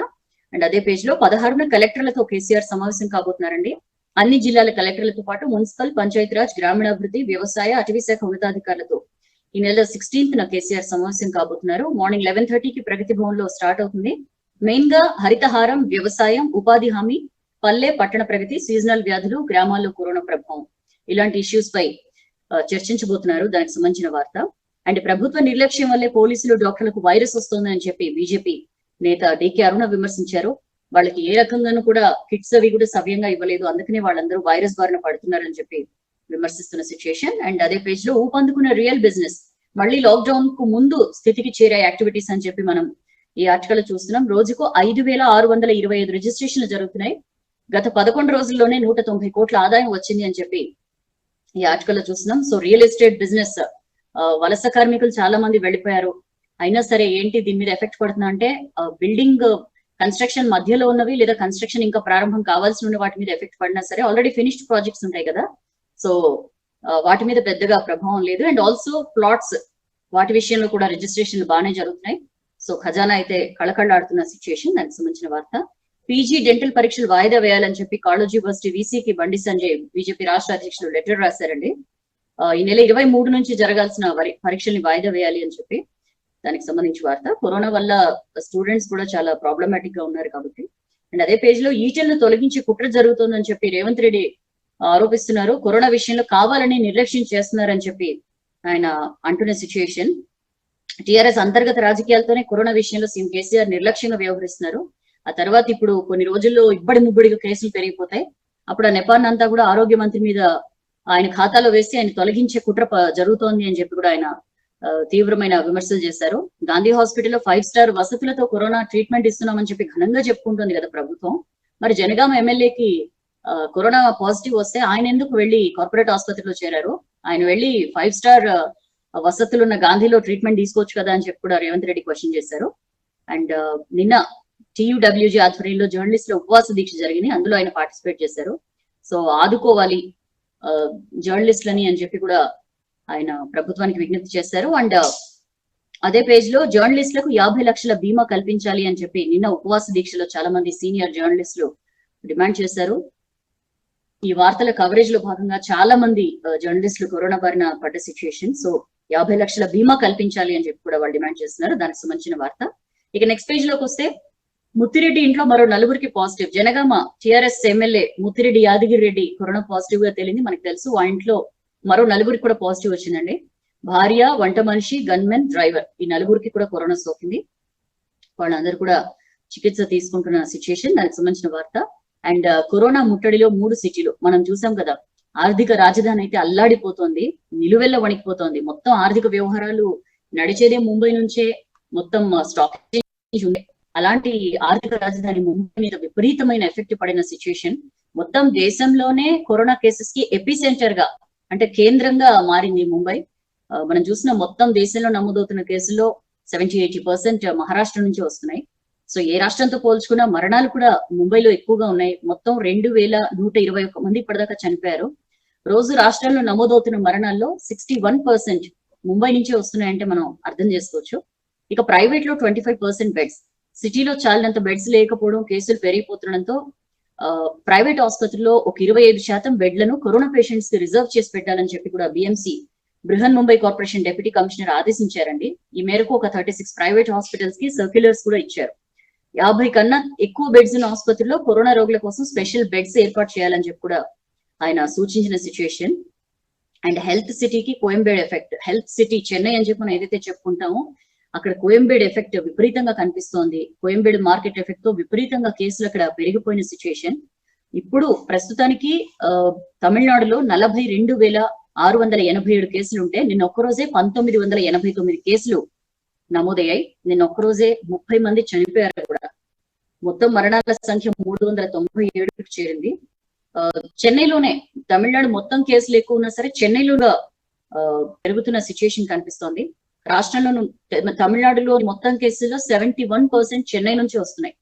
అండ్ అదే పేజ్ లో 16న కలెక్టర్లతో కేసీఆర్ సమావేశం కాబోతున్నారండి. అన్ని జిల్లాల కలెక్టర్లతో పాటు మున్సిపల్, పంచాయతీరాజ్, గ్రామీణాభివృద్ధి, వ్యవసాయ, అటవీ శాఖ ఉన్నతాధికారులతో ఈ నెల 16న కేసీఆర్ సమావేశం కాబోతున్నారు. మార్నింగ్ 11:30కి ప్రగతి భవన్ లో స్టార్ట్ అవుతుంది. మెయిన్ గా హరితహారం, వ్యవసాయం, ఉపాధి హామీ, పల్లె పట్టణ ప్రగతి, సీజనల్ వ్యాధులు, గ్రామాల్లో కరోనా ప్రభావం ఇలాంటి ఇష్యూస్ పై చర్చించబోతున్నారు. దానికి సంబంధించిన వార్త. అండ్ ప్రభుత్వ నిర్లక్ష్యం వల్లే పోలీసులు, డాక్టర్లకు వైరస్ వస్తోందని చెప్పి బీజేపీ నేత డికే అరుణ విమర్శించారు. వాళ్ళకి ఏ రకంగానూ కూడా కిట్స్ అవి కూడా సవ్యంగా ఇవ్వలేదు, అందుకనే వాళ్ళందరూ వైరస్ బారిన పడుతున్నారని చెప్పి విమర్శిస్తున్న సిచ్యుయేషన్. అండ్ అదే పేజ్ లో ఊపందుకున్న రియల్ బిజినెస్ మళ్ళీ లాక్డౌన్ కు ముందు స్థితికి చేరే యాక్టివిటీస్ అని చెప్పి మనం ఈ ఆర్టికల్ చూస్తున్నాం. రోజుకు 5,625 రిజిస్ట్రేషన్లు జరుగుతున్నాయి. గత 11 రోజుల్లోనే 190 కోట్ల ఆదాయం వచ్చింది అని చెప్పి ఈ ఆర్టికల్ లో చూస్తున్నాం. సో రియల్ ఎస్టేట్ బిజినెస్ వలస కార్మికులు చాలా మంది వెళ్ళిపోయారు. అయినా సరే ఏంటి దీని మీద ఎఫెక్ట్ పడుతుందా అంటే బిల్డింగ్ కన్స్ట్రక్షన్ మధ్యలో ఉన్నవి లేదా కన్స్ట్రక్షన్ ఇంకా ప్రారంభం కావాల్సి ఉన్న వాటి మీద ఎఫెక్ట్ పడినా సరే ఆల్రెడీ ఫినిష్డ్ ప్రాజెక్ట్స్ ఉంటాయి కదా, సో వాటి మీద పెద్దగా ప్రభావం లేదు. అండ్ ఆల్సో ప్లాట్స్ వాటి విషయంలో కూడా రిజిస్ట్రేషన్లు బాగానే జరుగుతున్నాయి. సో ఖజానా అయితే కళకళలాడుతున్న సిచ్యుయేషన్. దానికి సంబంధించిన వార్త. పీజీ డెంటల్ పరీక్షలు వాయిదా వేయాలని చెప్పి college university వీసీకి Bandi Sanjay BJP రాష్ట్ర అధ్యక్షులు లెటర్ రాశారండి. ఈ నెల 23 నుంచి జరగాల్సిన పరీక్షల్ని వాయిదా వేయాలి అని చెప్పి దానికి సంబంధించి వార్త. కరోనా వల్ల స్టూడెంట్స్ కూడా చాలా ప్రాబ్లమాటిక్ గా ఉన్నారు కాబట్టి. అండ్ అదే పేజ్ లో ఈటెలను తొలగించి కుట్ర జరుగుతుందని చెప్పి రేవంత్ రెడ్డి ఆరోపిస్తున్నారు. కరోనా విషయంలో కావాలని నిర్లక్ష్యం చేస్తున్నారని చెప్పి ఆయన అంటున్న సిచ్యుయేషన్. టిఆర్ఎస్ అంతర్గత రాజకీయాలతోనే కరోనా విషయంలో సీఎం కేసీఆర్ నిర్లక్ష్యంగా వ్యవహరిస్తున్నారు. ఆ తర్వాత ఇప్పుడు కొన్ని రోజుల్లో ఇబ్బడి ముబ్బడిగా కేసులు పెరిగిపోతాయి. అప్పుడు ఆ నెపాన్ని అంతా కూడా ఆరోగ్య మంత్రి మీద ఆయన ఖాతాలో వేసి ఆయన తొలగించే కుట్ర జరుగుతోంది అని చెప్పి కూడా ఆయన తీవ్రమైన విమర్శలు చేశారు. గాంధీ హాస్పిటల్లో 5 స్టార్ వసతులతో కరోనా ట్రీట్మెంట్ ఇస్తున్నామని చెప్పి ఘనంగా చెప్పుకుంటుంది కదా ప్రభుత్వం. మరి జనగామ ఎమ్మెల్యేకి కరోనా పాజిటివ్ వస్తే ఆయన ఎందుకు వెళ్లి కార్పొరేట్ ఆసుపత్రిలో చేరారు? ఆయన వెళ్లి 5 స్టార్ వసతులున్న గాంధీలో ట్రీట్మెంట్ తీసుకోవచ్చు కదా అని చెప్పి కూడా రేవంత్ రెడ్డి క్వశ్చన్ చేశారు. అండ్ నిన్న టీయూడబ్ల్యూజీ ఆధ్వర్యంలో జర్నలిస్టుల ఉపవాస దీక్ష జరిగింది. అందులో ఆయన పార్టిసిపేట్ చేశారు. సో ఆదుకోవాలి జర్నలిస్టులని అని చెప్పి కూడా ఆయన ప్రభుత్వానికి విజ్ఞప్తి చేశారు. అండ్ అదే పేజ్ లో జర్నలిస్టులకు 50 లక్షల బీమా కల్పించాలి అని చెప్పి నిన్న ఉపవాస దీక్షలో చాలా మంది సీనియర్ జర్నలిస్టులు డిమాండ్ చేశారు. ఈ వార్తల కవరేజ్ లో భాగంగా చాలా మంది జర్నలిస్టులు కరోనా బారిన పడ్డ సిచ్యుయేషన్. సో 50 లక్షల బీమా కల్పించాలి అని చెప్పి కూడా వాళ్ళు డిమాండ్ చేస్తున్నారు. దానికి సంబంధించిన వార్త. ఇక నెక్స్ట్ పేజ్ లోకి వస్తే ముత్తిరెడ్డి ఇంట్లో మరో 4 positive. Jangaon TRS MLA Muthireddy Yadagiri Reddy corona positive గా తేలింది. మనకు తెలుసు ఆ ఇంట్లో మరో 4 కూడా పాజిటివ్ వచ్చిందండి. భార్య, వంట మనిషి, గన్మెన్, డ్రైవర్ ఈ 4 కూడా కరోనా సోకింది. వాళ్ళందరూ కూడా చికిత్స తీసుకుంటున్న సిచ్యుయేషన్. దానికి సంబంధించిన వార్త. అండ్ కరోనా ముట్టడిలో 3 సిటీలు మనం చూసాం కదా. ఆర్థిక రాజధాని అయితే అల్లాడిపోతోంది, నిలువెల్ల వణికిపోతోంది. మొత్తం ఆర్థిక వ్యవహారాలు నడిచేదే ముంబై నుంచే, మొత్తం స్టాక్ ఎక్స్చేంజ్ ఉంది. అలాంటి ఆర్థిక రాజధాని ముంబై మీద విపరీతమైన ఎఫెక్ట్ పడిన సిచ్యుయేషన్. మొత్తం దేశంలోనే కరోనా కేసెస్ కి ఎపి సెంటర్ గా అంటే కేంద్రంగా మారింది ముంబై. మనం చూసిన మొత్తం దేశంలో నమోదవుతున్న కేసుల్లో 70-80% మహారాష్ట్ర నుంచి వస్తున్నాయి. సో ఏ రాష్ట్రంతో పోల్చుకున్నా మరణాలు కూడా ముంబైలో ఎక్కువగా ఉన్నాయి. మొత్తం 2,121 మంది ఇప్పటిదాకా చనిపోయారు. రోజు రాష్ట్రాల్లో నమోదవుతున్న మరణాల్లో 61% ముంబై నుంచే వస్తున్నాయంటే మనం అర్థం చేసుకోవచ్చు. ఇక ప్రైవేట్ లో 25% బెడ్స్, సిటీలో చాలినంత బెడ్స్ లేకపోవడం, కేసులు పెరిగిపోతుండడంతో ప్రైవేట్ ఆసుపత్రిలో ఒక 25% బెడ్లను కరోనా పేషెంట్స్ కి రిజర్వ్ చేసి పెట్టాలని చెప్పి కూడా BMC Brihan Mumbai corporation deputy commissioner ఆదేశించారండి. ఈ మేరకు ఒక 36 ప్రైవేట్ హాస్పిటల్స్ కి సర్క్యులర్స్ కూడా ఇచ్చారు. 50 కన్నా ఎక్కువ బెడ్స్ ఉన్న ఆసుపత్రిలో కరోనా రోగుల కోసం స్పెషల్ బెడ్స్ ఏర్పాటు చేయాలని చెప్పి కూడా ఆయన సూచించిన సిచ్యుయేషన్. అండ్ హెల్త్ సిటీకి Koyambedu effect. Health city Chennai అని చెప్పి మనం ఏదైతే చెప్పుకుంటామో అక్కడ కోయంబేడ్ ఎఫెక్ట్ విపరీతంగా కనిపిస్తోంది. కోయంబేడ్ మార్కెట్ ఎఫెక్ట్ తో విపరీతంగా కేసులు అక్కడ పెరిగిపోయిన సిచ్యుయేషన్. ఇప్పుడు ప్రస్తుతానికి తమిళనాడులో 42,687 కేసులు ఉంటే నిన్న ఒక్కరోజే 1,989 కేసులు నమోదయ్యాయి. నిన్న ఒక్కరోజే 30 మంది చనిపోయారు కూడా. మొత్తం మరణాల సంఖ్య 397కు చేరింది. చెన్నైలోనే తమిళనాడు మొత్తం కేసులు ఎక్కువ ఉన్నా సరే చెన్నైలో పెరుగుతున్న సిచ్యుయేషన్ కనిపిస్తోంది. రాష్ట్రంలో తమిళనాడులో మొత్తం కేసుల్లో 71% చెన్నై నుంచి వస్తున్నాయి.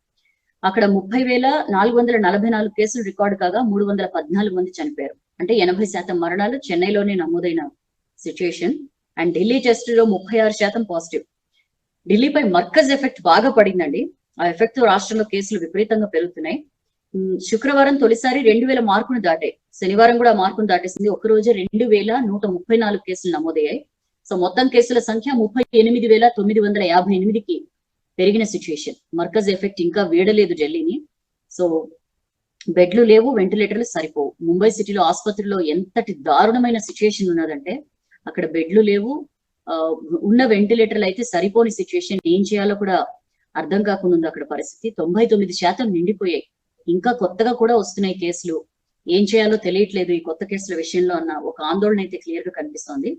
అక్కడ 30,444 కేసులు రికార్డు కాగా 314 మంది చనిపోయారు. అంటే 80% మరణాలు చెన్నైలోనే నమోదైన సిచ్యుయేషన్. అండ్ ఢిల్లీ టెస్ట్ లో 36% పాజిటివ్. ఢిల్లీపై మర్కజ్ ఎఫెక్ట్ బాగా పడిందండి. ఆ ఎఫెక్ట్ తో రాష్ట్రంలో కేసులు విపరీతంగా పెరుగుతున్నాయి. శుక్రవారం తొలిసారి 2,000 మార్కును దాటాయి. శనివారం కూడా మార్కును దాటేసింది. ఒక్కరోజు 2,134 కేసులు నమోదయ్యాయి. సో మొత్తం కేసుల సంఖ్య 38,958కి పెరిగిన సిచ్యుయేషన్. మర్కజ్ ఎఫెక్ట్ ఇంకా వీడలేదు ఢిల్లీని. సో బెడ్లు లేవు, వెంటిలేటర్లు సరిపోవు. ముంబై సిటీలో ఆసుపత్రిలో ఎంతటి దారుణమైన సిచ్యుయేషన్ ఉన్నదంటే అక్కడ బెడ్లు లేవు, ఉన్న వెంటిలేటర్లు అయితే సరిపోని సిచ్యుయేషన్. ఏం చేయాలో కూడా అర్థం కాకుండా ఉంది అక్కడ పరిస్థితి. 99% నిండిపోయాయి. ఇంకా కొత్తగా కూడా వస్తున్నాయి కేసులు. ఏం చేయాలో తెలియట్లేదు ఈ కొత్త కేసుల విషయంలో అన్న ఒక ఆందోళన అయితే క్లియర్ గా కనిపిస్తోంది.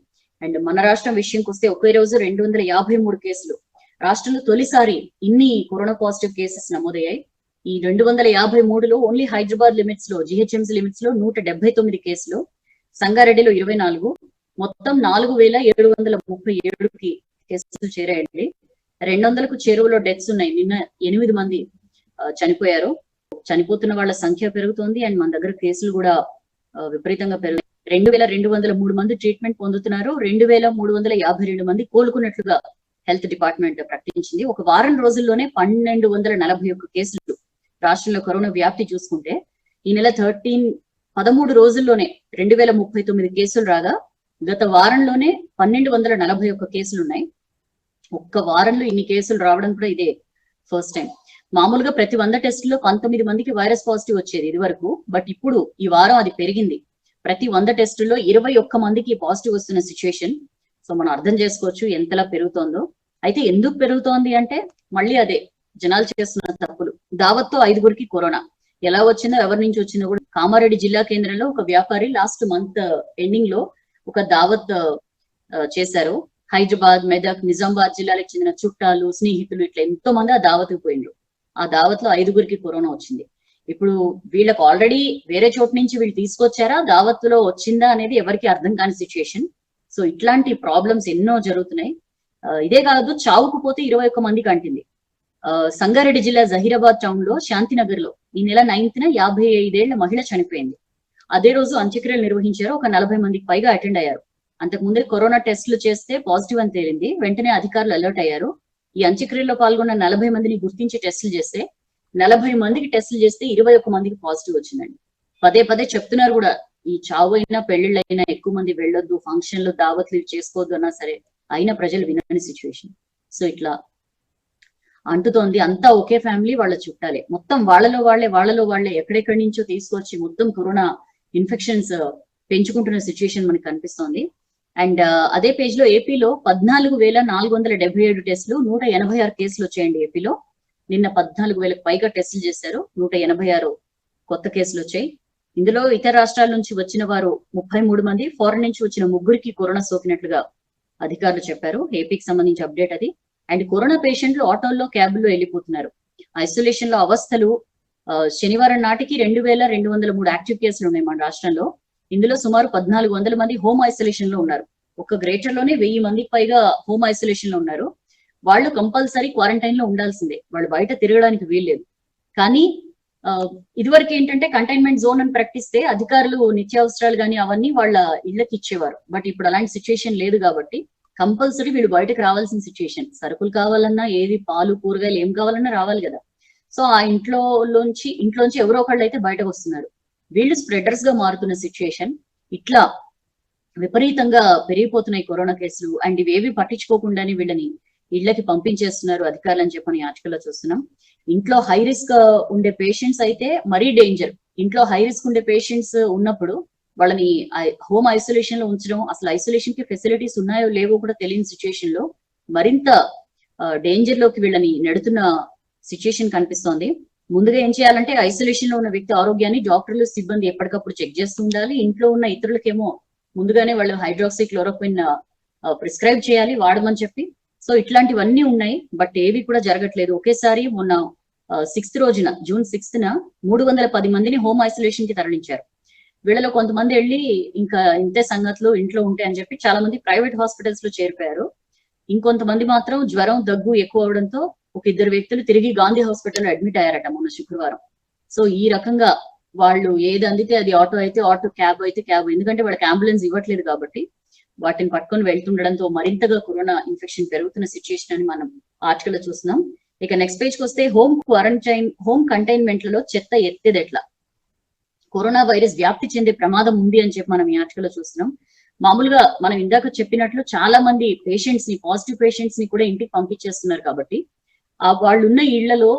అండ్ మన రాష్ట్రం విషయంకి వస్తే ఒకే రోజు 253 కేసులు, రాష్ట్రంలో తొలిసారి ఇన్ని కరోనా పాజిటివ్ కేసెస్ నమోదయ్యాయి. ఈ 253లో ఓన్లీ హైదరాబాద్ లిమిట్స్ లో, జిహెచ్ఎంసీ లిమిట్స్ లో 179 కేసులు, సంగారెడ్డిలో 24, మొత్తం 4737కి కేసులు చేరాయండి. 200కు చేరువలో డెత్స్ ఉన్నాయి. నిన్న 8 మంది చనిపోయారు. చనిపోతున్న వాళ్ళ సంఖ్య పెరుగుతోంది అండ్ మన దగ్గర కేసులు కూడా విపరీతంగా పెరుగుతాయి. 2203 మంది ట్రీట్మెంట్ పొందుతున్నారు. 2352 మంది కోలుకున్నట్లుగా హెల్త్ డిపార్ట్మెంట్ ప్రకటించింది. ఒక వారం రోజుల్లోనే 1241 కేసులు రాష్ట్రంలో కరోనా వ్యాప్తి చూసుకుంటే ఈ నెల 13 రోజుల్లోనే 2039 కేసులు రాగా గత వారంలోనే 1241 కేసులు ఉన్నాయి. ఒక్క వారంలో ఇన్ని కేసులు రావడం కూడా ఇదే ఫస్ట్ టైం. మామూలుగా ప్రతి 100 టెస్టుల్లో 19 మందికి వైరస్ పాజిటివ్ వచ్చేది ఇది వరకు. బట్ ఇప్పుడు ఈ వారం అది పెరిగింది. ప్రతి 100 టెస్టుల్లో 21 మందికి పాజిటివ్ వస్తున్న సిచ్యువేషన్. సో మనం అర్థం చేసుకోవచ్చు ఎంతలా పెరుగుతోందో. అయితే ఎందుకు పెరుగుతోంది అంటే మళ్ళీ అదే జనాలు చేస్తున్న తప్పులు. దావత్తో 5గురికి కరోనా ఎలా వచ్చిందో, ఎవరి నుంచి వచ్చిందో కూడా. కామారెడ్డి జిల్లా కేంద్రంలో ఒక వ్యాపారి లాస్ట్ మంత్ ఎండింగ్ లో ఒక దావత్ చేశారు. హైదరాబాద్, మెదక్, నిజామాబాద్ జిల్లాలకు చెందిన చుట్టాలు, స్నేహితులు ఇట్లా ఎంతో మంది ఆ దావత్కు పోయిండ్రు. ఆ దావత్ లో 5గురికి కరోనా వచ్చింది. ఇప్పుడు వీళ్ళకి ఆల్రెడీ వేరే చోటు నుంచి వీళ్ళు తీసుకొచ్చారా, దావత్ లో వచ్చిందా అనేది ఎవరికి అర్థం కాని సిచ్యుయేషన్. సో ఇట్లాంటి ప్రాబ్లమ్స్ ఎన్నో జరుగుతున్నాయి. ఇదే కాదు, చావుకు పోతే 21 మందికి అంటింది. సంగారెడ్డి జిల్లా జహీరాబాద్ టౌన్ లో శాంతినగర్ లో ఈ నెల 9న 55 ఏళ్ల మహిళ చనిపోయింది. అదే రోజు అంత్యక్రియలు నిర్వహించారు. ఒక 40 మందికి పైగా అటెండ్ అయ్యారు. అంతకు ముందే కరోనా టెస్టులు చేస్తే పాజిటివ్ అని తేలింది. వెంటనే అధికారులు అలర్ట్ అయ్యారు. ఈ అంత్యక్రియల్లో పాల్గొన్న 40 మందిని గుర్తించి టెస్టులు చేస్తే 40 మందికి టెస్టులు చేస్తే 21 మందికి పాజిటివ్ వచ్చిందండి. పదే పదే చెప్తున్నారు కూడా, ఈ చావు అయినా పెళ్లిళ్ళైనా ఎక్కువ మంది వెళ్ళొద్దు, ఫంక్షన్లు దావత్లు చేసుకోవద్దు అన్నా సరే అయినా ప్రజలు వినని సిచ్యువేషన్. సో ఇట్లా అంటుతోంది. అంతా ఒకే ఫ్యామిలీ, వాళ్ళ చుట్టాలే, మొత్తం వాళ్ళలో వాళ్ళే ఎక్కడెక్కడి నుంచో తీసుకొచ్చి మొత్తం కరోనా ఇన్ఫెక్షన్స్ పెంచుకుంటున్న సిచ్యువేషన్ మనకి కనిపిస్తోంది. అండ్ అదే పేజ్ లో ఏపీలో 14,477 టెస్టులు, 186 కేసులు వచ్చాయండి ఏపీలో. నిన్న 14,000కు పైగా టెస్టులు చేశారు. 186 కొత్త కేసులు వచ్చాయి. ఇందులో ఇతర రాష్ట్రాల నుంచి వచ్చిన వారు 33 మంది, ఫారెన్ నుంచి వచ్చిన 3గురికి కరోనా సోకినట్లుగా అధికారులు చెప్పారు. ఏపీకి సంబంధించి అప్డేట్ అది. అండ్ కరోనా పేషెంట్లు ఆటోల్లో, క్యాబుల్లో వెళ్ళిపోతున్నారు. ఐసోలేషన్ లో అవస్థలు. శనివారం నాటికి 2,203 యాక్టివ్ కేసులు ఉన్నాయి మన రాష్ట్రంలో. ఇందులో సుమారు 1,400 మంది హోమ్ ఐసోలేషన్ లో ఉన్నారు. ఒక గ్రేటర్ లోనే 1000 మందికి పైగా హోమ్ ఐసోలేషన్ లో ఉన్నారు. వాళ్ళు కంపల్సరీ క్వారంటైన్ లో ఉండాల్సిందే, వాళ్ళు బయట తిరగడానికి వీల్లేదు. కానీ ఇదివరకు ఏంటంటే కంటైన్మెంట్ జోన్ అని ప్రకటిస్తే అధికారులు నిత్యావసరాలు కానీ అవన్నీ వాళ్ళ ఇళ్లకి ఇచ్చేవారు. బట్ ఇప్పుడు అలాంటి సిచ్యువేషన్ లేదు కాబట్టి కంపల్సరీ వీళ్ళు బయటకు రావాల్సిన సిచ్యువేషన్. సరుకులు కావాలన్నా, ఏది పాలు, కూరగాయలు ఏం కావాలన్నా రావాలి కదా. సో ఆ ఇంట్లోంచి ఎవరో ఒకళ్ళు అయితే బయటకు వస్తున్నారు. వీళ్ళు స్ప్రెడర్స్ గా మారుతున్న సిచ్యువేషన్. ఇట్లా విపరీతంగా పెరిగిపోతున్నాయి కరోనా కేసులు. అండ్ ఇవేవి పట్టించుకోకుండానే వీళ్ళని ఇళ్లకి పంపించేస్తున్నారు అధికారులు అని చెప్పని ఆర్టికల్లో చూస్తున్నాం. ఇంట్లో హై రిస్క్ ఉండే పేషెంట్స్ అయితే మరీ డేంజర్. ఇంట్లో హై రిస్క్ ఉండే పేషెంట్స్ ఉన్నప్పుడు వాళ్ళని హోమ్ ఐసోలేషన్ లో ఉంచడం, అసలు ఐసోలేషన్ కి ఫెసిలిటీస్ ఉన్నాయో లేవో కూడా తెలియని సిచ్యువేషన్ లో మరింత డేంజర్ లోకి వీళ్ళని నెడుతున్న సిచ్యువేషన్ కనిపిస్తోంది. ముందుగా ఏం చేయాలంటే ఐసోలేషన్ లో ఉన్న వ్యక్తి ఆరోగ్యాన్ని డాక్టర్లు, సిబ్బంది ఎప్పటికప్పుడు చెక్ చేస్తూ ఉండాలి. ఇంట్లో ఉన్న ఇతరులకేమో ముందుగానే వాళ్ళు హైడ్రాక్సీ క్లోరోక్విన్ ప్రిస్క్రైబ్ చేయాలి, వాడమని చెప్పి. సో ఇట్లాంటివన్నీ ఉన్నాయి. బట్ ఏవి కూడా జరగట్లేదు. ఒకేసారి మొన్న 6th రోజున, జూన్ 6న 310 మందిని హోమ్ ఐసోలేషన్ కి తరలించారు. వీళ్ళలో కొంతమంది వెళ్ళి ఇంకా ఇంతే సంగతులు, ఇంట్లో ఉంటే అని చెప్పి చాలా మంది ప్రైవేట్ హాస్పిటల్స్ లో చేరిపోయారు. ఇంకొంతమంది మాత్రం జ్వరం, దగ్గు ఎక్కువ అవడంతో ఒక 2 వ్యక్తులు తిరిగి గాంధీ హాస్పిటల్ అడ్మిట్ అయ్యారట మొన్న శుక్రవారం. సో ఈ రకంగా వాళ్ళు ఏది అందితే అది, ఆటో అయితే ఆటో, క్యాబ్ అయితే క్యాబ్, ఎందుకంటే వాళ్ళకి అంబులెన్స్ ఇవ్వట్లేదు కాబట్టి వాటిని పట్టుకొని వెళ్తుండడంతో మరింతగా కరోనా ఇన్ఫెక్షన్ పెరుగుతున్న సిచ్యువేషన్ అని మనం ఆర్టికల్ లో చూస్తున్నాం. ఇక నెక్స్ట్ పేజ్ కి వస్తే హోమ్ కంటైన్మెంట్లలో చెత్త ఎత్తేది ఎట్లా, కరోనా వైరస్ వ్యాప్తి చెందే ప్రమాదం ఉంది అని చెప్పి మనం ఈ ఆర్టికల్ లో చూస్తున్నాం. మామూలుగా మనం ఇందాక చెప్పినట్లు చాలా మంది పేషెంట్స్ ని, పాజిటివ్ పేషెంట్స్ ని కూడా ఇంటికి పంపించేస్తున్నారు కాబట్టి వాళ్ళు ఉన్న ఇళ్లలో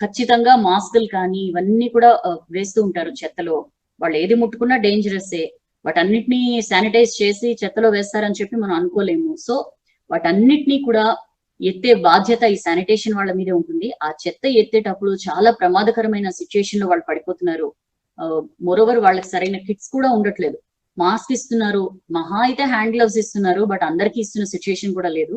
ఖచ్చితంగా మాస్కులు కానీ ఇవన్నీ కూడా వేస్తూ ఉంటారు చెత్తలో. వాళ్ళు ఏది ముట్టుకున్నా డేంజరస్సే. వాటన్నిటినీ శానిటైజ్ చేసి చెత్తలో వేస్తారని చెప్పి మనం అనుకోలేము. సో వాటన్నిటినీ కూడా ఎత్తే బాధ్యత ఈ శానిటేషన్ వాళ్ళ మీదే ఉంటుంది. ఆ చెత్త ఎత్తేటప్పుడు చాలా ప్రమాదకరమైన సిచ్యువేషన్ లో వాళ్ళు పడిపోతున్నారు. మోరోవర్ వాళ్ళకి సరైన కిట్స్ కూడా ఉండట్లేదు. మాస్క్ ఇస్తున్నారు, మహా అయితే హ్యాండ్ గ్లవ్స్ ఇస్తున్నారు, బట్ అందరికీ ఇస్తున్న సిచ్యుయేషన్ కూడా లేదు.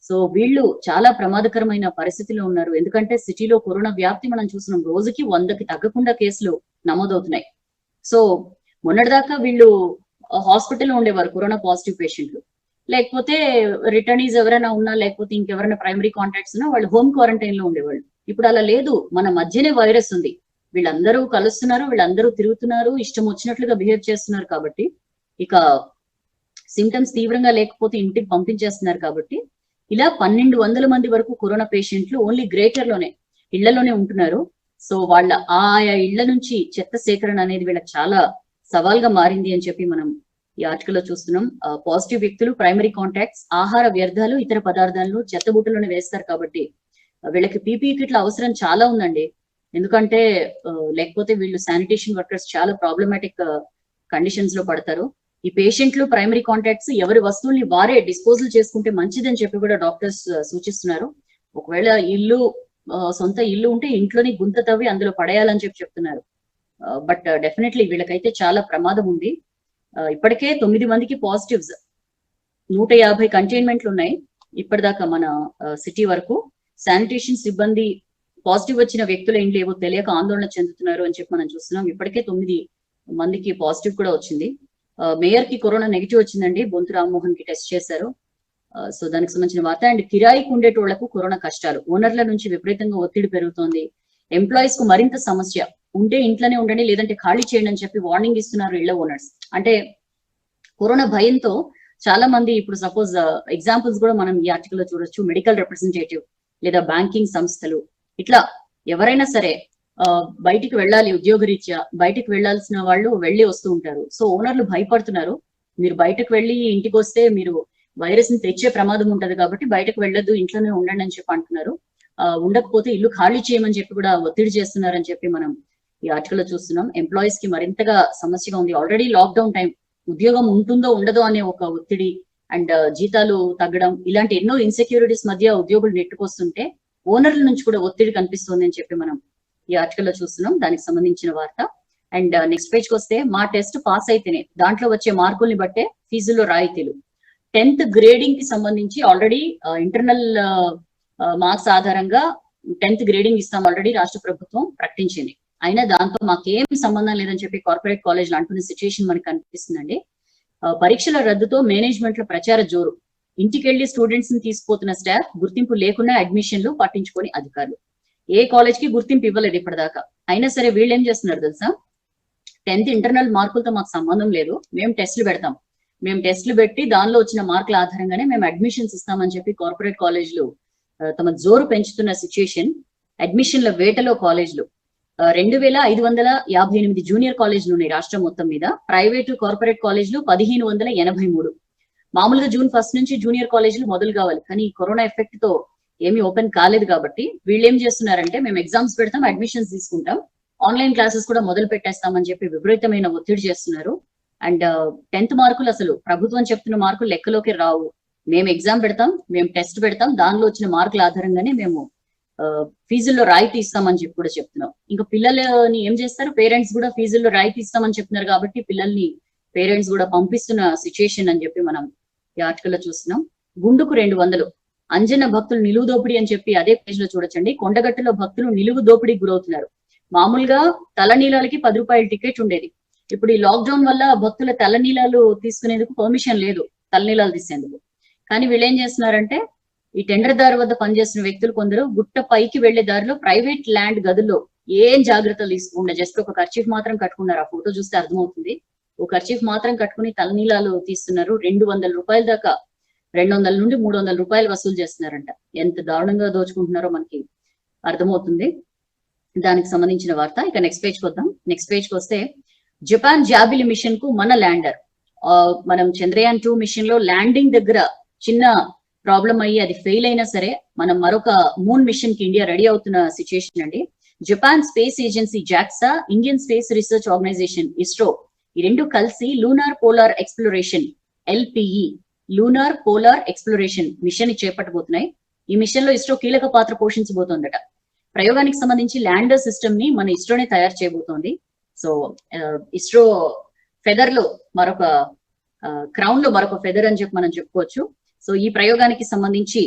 సో వీళ్ళు చాలా ప్రమాదకరమైన పరిస్థితిలో ఉన్నారు. ఎందుకంటే సిటీలో కరోనా వ్యాప్తి మనం చూస్తున్నాం, రోజుకి 100కి తగ్గకుండా కేసులు నమోదవుతున్నాయి. సో మొన్నటిదాకా వీళ్ళు హాస్పిటల్లో ఉండేవారు కరోనా పాజిటివ్ పేషెంట్లు, లేకపోతే రిటర్నీస్ ఎవరైనా ఉన్నా, లేకపోతే ఇంకెవరైనా ప్రైమరీ కాంటాక్ట్స్ ఉన్నా వాళ్ళు హోమ్ క్వారంటైన్ లో ఉండేవాళ్ళు. ఇప్పుడు అలా లేదు, మన మధ్యనే వైరస్ ఉంది, వీళ్ళందరూ కలుస్తున్నారు, వీళ్ళందరూ తిరుగుతున్నారు, ఇష్టం వచ్చినట్లుగా బిహేవ్ చేస్తున్నారు. కాబట్టి ఇక సిమ్టమ్స్ తీవ్రంగా లేకపోతే ఇంటికి పంపించేస్తున్నారు. కాబట్టి ఇలా 1200 మంది వరకు కరోనా పేషెంట్లు ఓన్లీ గ్రేటర్ లోనే ఇళ్లలోనే ఉంటున్నారు. సో వాళ్ళ ఆయా ఇళ్ల నుంచి చెత్త సేకరణ అనేది వీళ్ళకి చాలా సవాల్గా మారింది అని చెప్పి మనం ఈ ఆర్టికల్లో చూస్తున్నాం. పాజిటివ్ వ్యక్తులు, ప్రైమరీ కాంటాక్ట్స్ ఆహార వ్యర్థాలు, ఇతర పదార్థాలను చెత్తబుట్టలోనే వేస్తారు. కాబట్టి వీళ్ళకి పీపీఈ కిట్ల అవసరం చాలా ఉందండి. ఎందుకంటే లేకపోతే వీళ్ళు శానిటేషన్ వర్కర్స్ చాలా ప్రాబ్లమాటిక్ కండిషన్స్ లో పడతారు. ఈ పేషెంట్లు, ప్రైమరీ కాంటాక్ట్స్ ఎవరి వస్తువుల్ని వారే డిస్పోజల్ చేసుకుంటే మంచిదని చెప్పి కూడా డాక్టర్స్ సూచిస్తున్నారు. ఒకవేళ సొంత ఇల్లు ఉంటే ఇంట్లోని గుంత తవ్వి అందులో పడేయాలని చెప్పి చెప్తున్నారు. బట్ డెఫినెట్లీ వీళ్ళకైతే చాలా ప్రమాదం ఉంది. ఇప్పటికే 9 మందికి పాజిటివ్స్, 150 కంటైన్మెంట్లు ఉన్నాయి ఇప్పటిదాకా మన సిటీ వరకు. శానిటేషన్ సిబ్బంది పాజిటివ్ వచ్చిన వ్యక్తుల ఇంట్లో ఏవో తెలియక ఆందోళన చెందుతున్నారు అని చెప్పి మనం చూస్తున్నాం. ఇప్పటికే 9 మందికి పాజిటివ్ కూడా వచ్చింది. మేయర్ కి కరోనా నెగిటివ్ వచ్చిందండి, బొంతు రామ్మోహన్ కి టెస్ట్ చేశారు. సో దానికి సంబంధించిన వార్త. అండ్ కిరాయికి ఉండేటోళ్లకు కరోనా కష్టాలు, ఓనర్ల నుంచి విపరీతంగా ఒత్తిడి పెరుగుతోంది. ఎంప్లాయీస్ కు మరింత సమస్య, ఉంటే ఇంట్లోనే ఉండండి లేదంటే ఖాళీ చేయండి అని చెప్పి వార్నింగ్ ఇస్తున్నారు ఇళ్ల ఓనర్స్. అంటే కరోనా భయంతో చాలా మంది ఇప్పుడు సపోజ్ ఎగ్జాంపుల్స్ కూడా మనం ఈ ఆర్టికల్ లో చూడొచ్చు. మెడికల్ రిప్రజెంటేటివ్ లేదా బ్యాంకింగ్ సంస్థలు, ఇట్లా ఎవరైనా సరే బయటికి వెళ్ళాలి, ఉద్యోగరీత్యా బయటికి వెళ్లాల్సిన వాళ్ళు వెళ్ళి వస్తూ ఉంటారు. సో ఓనర్లు భయపడుతున్నారు, మీరు బయటకు వెళ్ళి ఇంటికి వస్తే మీరు వైరస్ ని తెచ్చే ప్రమాదం ఉంటది, కాబట్టి బయటకు వెళ్ళొద్దు, ఇంట్లోనే ఉండండి అని చెప్పి అంటున్నారు. ఉండకపోతే ఇల్లు ఖాళీ చేయమని చెప్పి కూడా ఒత్తిడి చేస్తున్నారని చెప్పి మనం ఈ ఆర్టికల్ లో చూస్తున్నాం. ఎంప్లాయీస్ కి మరింతగా సమస్యగా ఉంది. ఆల్రెడీ లాక్డౌన్ టైం, ఉద్యోగం ఉంటుందో ఉండదో అనే ఒక ఒత్తిడి అండ్ జీతాలు తగ్గడం, ఇలాంటి ఎన్నో ఇన్సెక్యూరిటీస్ మధ్య ఉద్యోగులు నెట్టుకొస్తుంటే ఓనర్ల నుంచి కూడా ఒత్తిడి కనిపిస్తుంది అని చెప్పి మనం ఈ ఆర్టికల్ లో చూస్తున్నాం. దానికి సంబంధించిన వార్త. అండ్ నెక్స్ట్ పేజ్ కి వస్తే, మా టెస్ట్ పాస్ అయితేనే దాంట్లో వచ్చే మార్కుల్ని బట్టే ఫీజుల్లో రాయితీలు. 10th గ్రేడింగ్ కి సంబంధించి ఆల్రెడీ ఇంటర్నల్ మార్క్స్ ఆధారంగా 10th గ్రేడింగ్ ఇస్తాం ఆల్రెడీ రాష్ట్ర ప్రభుత్వం ప్రకటించింది. అయినా దాంతో మాకేం సంబంధం లేదని చెప్పి కార్పొరేట్ కాలేజ్లు అంటున్న సిచ్యుయేషన్ మనకు కనిపిస్తుందండి. పరీక్షల రద్దుతో మేనేజ్మెంట్ లో ప్రచార జోరు, ఇంటికెళ్లి స్టూడెంట్స్ ని తీసుకుపోతున్న స్టాఫ్, గుర్తింపు లేకుండా అడ్మిషన్లు పట్టించుకొని అధికారులు. ఏ కాలేజ్ కి గుర్తింపు ఇవ్వలేదు ఇప్పటిదాకా, అయినా సరే వీళ్ళు ఏం చేస్తున్నారు తెలుసా, 10th ఇంటర్నల్ మార్కులతో మాకు సంబంధం లేదు, మేము టెస్టులు పెడతాం, మేము టెస్టులు పెట్టి దానిలో వచ్చిన మార్కుల ఆధారంగానే మేము అడ్మిషన్స్ ఇస్తామని చెప్పి కార్పొరేట్ కాలేజ్లు తమ జోరు పెంచుతున్న సిచ్యుయేషన్. అడ్మిషన్ల వేటలో కాలేజ్లు 2558 జూనియర్ కాలేజ్లు ఉన్నాయి రాష్ట్రం మొత్తం మీద. ప్రైవేటు కార్పొరేట్ కాలేజ్లు 1583. మామూలుగా June 1 నుంచి జూనియర్ కాలేజీలు మొదలు కావాలి, కానీ కరోనా ఎఫెక్ట్ తో ఏమీ ఓపెన్ కాలేదు. కాబట్టి వీళ్ళు ఏం చేస్తున్నారంటే, మేము ఎగ్జామ్స్ పెడతాం, అడ్మిషన్స్ తీసుకుంటాం, ఆన్లైన్ క్లాసెస్ కూడా మొదలు పెట్టేస్తామని చెప్పి విపరీతమైన ఒత్తిడి చేస్తున్నారు. అండ్ 10th మార్కులు అసలు ప్రభుత్వం చెప్తున్న మార్కులు లెక్కలోకి రావు, మేము ఎగ్జామ్ పెడతాం, మేము టెస్ట్ పెడతాం, దానిలో వచ్చిన మార్కుల ఆధారంగానే మేము ఫీజుల్లో రాయితీ ఇస్తామని చెప్పి కూడా చెప్తున్నాం. ఇంకా పిల్లలని ఏం చేస్తారు, పేరెంట్స్ కూడా ఫీజుల్లో రాయితీ ఇస్తామని చెప్తున్నారు, కాబట్టి పిల్లల్ని పేరెంట్స్ కూడా పంపిస్తున్న సిచ్యుయేషన్ అని చెప్పి మనం ఈ ఆర్టికల్ లో చూస్తున్నాం. గుండుకు 200, అంజన భక్తులు నిలువు దోపిడీ అని చెప్పి అదే పేజ్ లో చూడొచ్చండి. కొండగట్టులో భక్తులు నిలువు దోపిడీకి గురవుతున్నారు. మామూలుగా తలనీలాలకి 10 రూపాయల టికెట్ ఉండేది. ఇప్పుడు ఈ లాక్డౌన్ వల్ల భక్తుల తలనీలాలు తీసుకునేందుకు పర్మిషన్ లేదు, తలనీలాలు తీసేందుకు. కానీ వీళ్ళు ఏం చేస్తున్నారంటే, ఈ టెండర్ దారి వద్ద పనిచేస్తున్న వ్యక్తులు కొందరు గుట్ట పైకి వెళ్లే దారిలో ప్రైవేట్ ల్యాండ్ గదుల్లో ఏం జాగ్రత్తలు తీసుకుండా జస్ట్ ఒక కర్చీఫ్ మాత్రం కట్టుకున్నారు. ఆ ఫోటో చూస్తే అర్థమవుతుంది. ఒక కర్చీఫ్ మాత్రం కట్టుకుని తలనీలాలు తీస్తున్నారు. 200 రూపాయల దాకా, 200 నుండి 300 రూపాయలు వసూలు చేస్తున్నారంట. ఎంత దారుణంగా దోచుకుంటున్నారో మనకి అర్థమవుతుంది. దానికి సంబంధించిన వార్త. ఇక నెక్స్ట్ పేజ్ కి వద్దాం. నెక్స్ట్ పేజ్ కి వస్తే, జపాన్ జాబిలి మిషన్ కు మన ల్యాండర్. మనం చంద్రయాన్ 2 మిషన్ లో ల్యాండింగ్ దగ్గర చిన్న ప్రాబ్లం అయ్యి అది ఫెయిల్ అయినా సరే మనం మరొక మూన్ మిషన్ కి ఇండియా రెడీ అవుతున్న సిచ్యుయేషన్ అండి. Japan space agency JAXA, Indian space research organisation ISRO, ఈ రెండు కలిసి lunar polar exploration LPE lunar polar exploration mission ని చేపట్టబోతున్నాయి. ఈ మిషన్ లో ఇస్రో కీలక పాత్ర పోషించబోతోందట. ప్రయోగానికి సంబంధించి ల్యాండర్ సిస్టమ్ ని మన ఇస్రోనే తయారు చేయబోతోంది. సో ఇస్రో ఫెదర్ లో మరొక క్రౌన్ లో మరొక ఫెదర్ అని చెప్పి మనం చెప్పుకోవచ్చు. సో ఈ ప్రయోగానికి సంబంధించి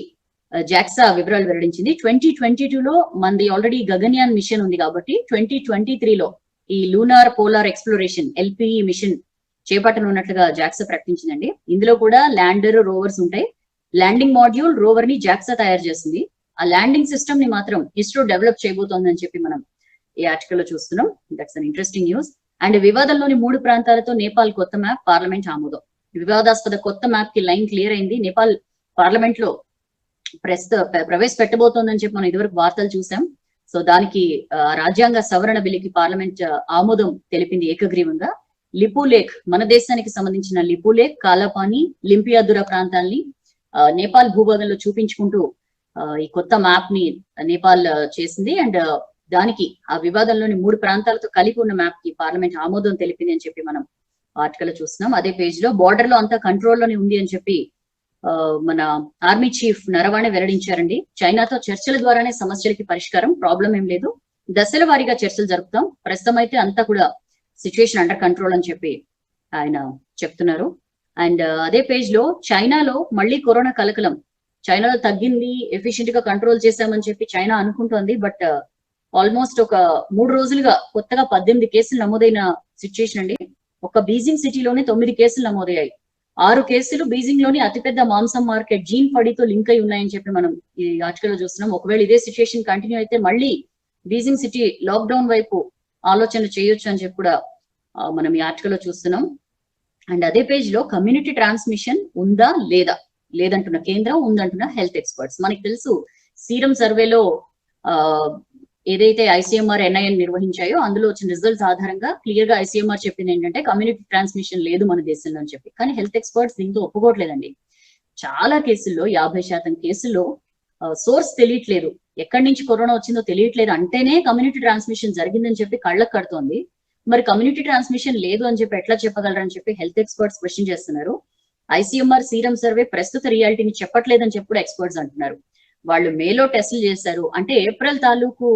జాక్సా వివరాలు వెల్లడించింది. 2022లో మనది ఆల్రెడీ గగన్యాన్ మిషన్ ఉంది కాబట్టి 2023లో ఈ lunar polar exploration LPE mission చేపట్టనున్నట్లుగా జాక్సా ప్రకటించిందండి. ఇందులో కూడా ల్యాండర్, రోవర్స్ ఉంటాయి. ల్యాండింగ్ మాడ్యూల్, రోవర్ ని జాక్సా తయారు చేస్తుంది. ఆ ల్యాండింగ్ సిస్టమ్ ని మాత్రం ఇస్రో డెవలప్ చేయబోతోందని చెప్పి మనం ఈ ఆర్టికల్ లో చూస్తున్నాం. That's an interesting news. And వివాదంలోని 3 ప్రాంతాలతో నేపాల్ కొత్త మ్యాప్ పార్లమెంట్ ఆమోదం. వివాదాస్పద కొత్త మ్యాప్ కి లైన్ క్లియర్ అయింది. నేపాల్ పార్లమెంట్ లో ప్రవేశపెట్టబోతోందని చెప్పి మనం ఇదివరకు వార్తలు చూసాం. సో దానికి రాజ్యాంగ సవరణ బిల్లుకి పార్లమెంట్ ఆమోదం తెలిపింది ఏకగ్రీవంగా. లిపులేక్, మన దేశానికి సంబంధించిన లిపులేక్, కాలాపాని, లింపియాదురా ప్రాంతాల్ని నేపాల్ భూభాగంలో చూపించుకుంటూ ఈ కొత్త మ్యాప్ ని నేపాల్ చేసింది. అండ్ దానికి ఆ వివాదంలోని 3 ప్రాంతాలతో కలిపి ఉన్న మ్యాప్ కి పార్లమెంట్ ఆమోదం తెలిపింది అని చెప్పి మనం ఆర్టికల్ చూస్తున్నాం. అదే పేజ్ లో బార్డర్ లో అంతా కంట్రోల్ లోనే ఉంది అని చెప్పి మన ఆర్మీ చీఫ్ నరవాణే వెల్లడించారండి. చైనాతో చర్చల ద్వారానే సమస్యలకి పరిష్కారం, ప్రాబ్లం ఏం లేదు, దశల వారీగా చర్చలు జరుపుతాం, ప్రస్తుతం అయితే అంతా కూడా సిచ్యువేషన్ అండర్ కంట్రోల్ అని చెప్పి ఆయన చెప్తున్నారు. అండ్ అదే పేజ్ లో చైనాలో మళ్ళీ కరోనా కలకలం. చైనాలో తగ్గింది, ఎఫిషియెంట్ గా కంట్రోల్ చేశామని చెప్పి చైనా అనుకుంటోంది. బట్ ఆల్మోస్ట్ ఒక 3 రోజులుగా కొత్తగా 18 కేసులు నమోదైన సిచ్యువేషన్ అండి. ఒక బీజింగ్ సిటీలోనే 9 కేసులు నమోదయ్యాయి. 6 కేసులు బీజింగ్ లోని అతిపెద్ద మాంసం మార్కెట్ జీన్ ఫడీతో లింక్ అయి ఉన్నాయని చెప్పి మనం ఈ ఆర్టికల్ లో చూస్తున్నాం. ఒకవేళ ఇదే సిచ్యువేషన్ కంటిన్యూ అయితే మళ్ళీ బీజింగ్ సిటీ లాక్డౌన్ వైపు ఆలోచన చేయొచ్చు అని చెప్పి కూడా మనం ఈ ఆర్టికల్ లో చూస్తున్నాం. అండ్ అదే పేజ్ లో కమ్యూనిటీ ట్రాన్స్మిషన్ ఉందా లేదంటున్న కేంద్రం, ఉందంటున్న హెల్త్ ఎక్స్పర్ట్స్. మనకి తెలుసు సీరం సర్వేలో ఏదైతే ICMR NIN నిర్వహించాయో అందులో వచ్చిన రిజల్ట్స్ ఆధారంగా క్లియర్ గా ICMR చెప్పింది ఏంటంటే కమ్యూనిటీ ట్రాన్స్మిషన్ లేదు మన దేశంలో అని చెప్పి. కానీ హెల్త్ ఎక్స్పర్ట్స్ దీంతో ఒప్పుకోవట్లేదండి. చాలా కేసుల్లో 50% కేసుల్లో సోర్స్ తెలియట్లేదు, ఎక్కడి నుంచి కరోనా వచ్చిందో తెలియట్లేదు అంటేనే కమ్యూనిటీ ట్రాన్స్మిషన్ జరిగిందని చెప్పి కళ్ళకు కడుతోంది. మరి కమ్యూనిటీ ట్రాన్స్మిషన్ లేదు అని చెప్పి ఎట్లా చెప్పగలరని చెప్పి హెల్త్ ఎక్స్పర్ట్స్ క్వశ్చన్ చేస్తున్నారు. ICMR సీరం సర్వే ప్రస్తుత రియాలిటీని చెప్పట్లేదని చెప్పి కూడా ఎక్స్పర్ట్స్ అంటున్నారు. వాళ్ళు మేలో టెస్టులు చేశారు అంటే ఏప్రిల్ తాలూకు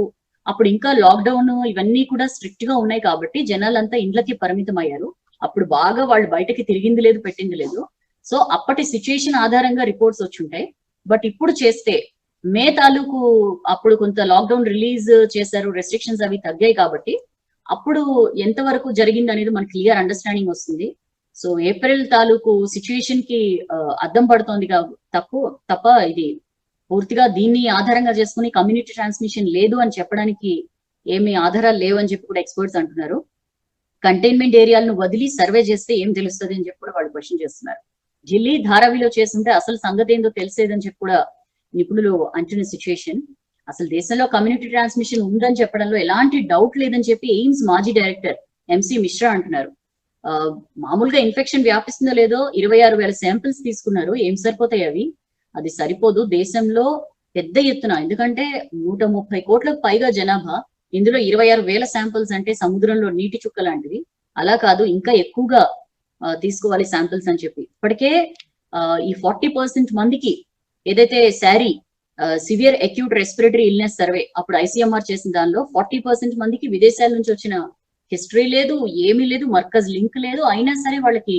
అప్పుడు ఇంకా లాక్డౌన్ ఇవన్నీ కూడా స్ట్రిక్ట్ గా ఉన్నాయి కాబట్టి జనాలంతా ఇండ్లకి పరిమితం అయ్యారు. అప్పుడు బాగా వాళ్ళు బయటకి తిరిగింది లేదు, పెట్టింది లేదు. సో అప్పటి సిచ్యుయేషన్ ఆధారంగా రిపోర్ట్స్ వచ్చి ఉంటాయి. బట్ ఇప్పుడు చేస్తే మే తాలూకు అప్పుడు కొంత లాక్డౌన్ రిలీజ్ చేశారు, రెస్ట్రిక్షన్స్ అవి తగ్గాయి కాబట్టి అప్పుడు ఎంత వరకు జరిగింది అనేది మనకి క్లియర్ అండర్స్టాండింగ్ వస్తుంది. సో ఏప్రిల్ తాలూకు సిచ్యుయేషన్ కి అద్దం పడుతోంది తప్ప ఇది పూర్తిగా దీన్ని ఆధారంగా చేసుకుని కమ్యూనిటీ ట్రాన్స్మిషన్ లేదు అని చెప్పడానికి ఏమి ఆధారాలు లేవని చెప్పి కూడా ఎక్స్పర్ట్స్ అంటున్నారు. కంటైన్మెంట్ ఏరియాలను వదిలి సర్వే చేస్తే ఏం తెలుస్తుంది అని చెప్పి కూడా వాళ్ళు క్వశ్చన్ చేస్తున్నారు. ఢిల్లీ, ధారావిలో చేస్తుంటే అసలు సంగతి ఏందో తెలిసేదని చెప్పి కూడా నిపుణులు అంటున్న సిచ్యుయేషన్. అసలు దేశంలో కమ్యూనిటీ ట్రాన్స్మిషన్ ఉందని చెప్పడంలో ఎలాంటి డౌట్ లేదని చెప్పి ఎయిమ్స్ మాజీ డైరెక్టర్ MC మిశ్రా అంటున్నారు. మామూలుగా ఇన్ఫెక్షన్ వ్యాపిస్తుందో లేదో 26,000 శాంపిల్స్ తీసుకున్నారు, ఏం సరిపోతాయి అవి, అది సరిపోదు. దేశంలో పెద్ద ఎత్తున, ఎందుకంటే 130 కోట్లకు పైగా జనాభా, ఇందులో 26,000 శాంపిల్స్ అంటే సముద్రంలో నీటి చుక్క లాంటివి. అలా కాదు, ఇంకా ఎక్కువగా తీసుకోవాలి శాంపిల్స్ అని చెప్పి ఇప్పటికే ఈ 40% మందికి ఏదైతే severe acute respiratory illness survey అప్పుడు ICMR చేసిన దానిలో 40% మందికి విదేశాల నుంచి వచ్చిన హిస్టరీ లేదు, ఏమీ లేదు, మర్కజ్ లింక్ లేదు, అయినా సరే వాళ్ళకి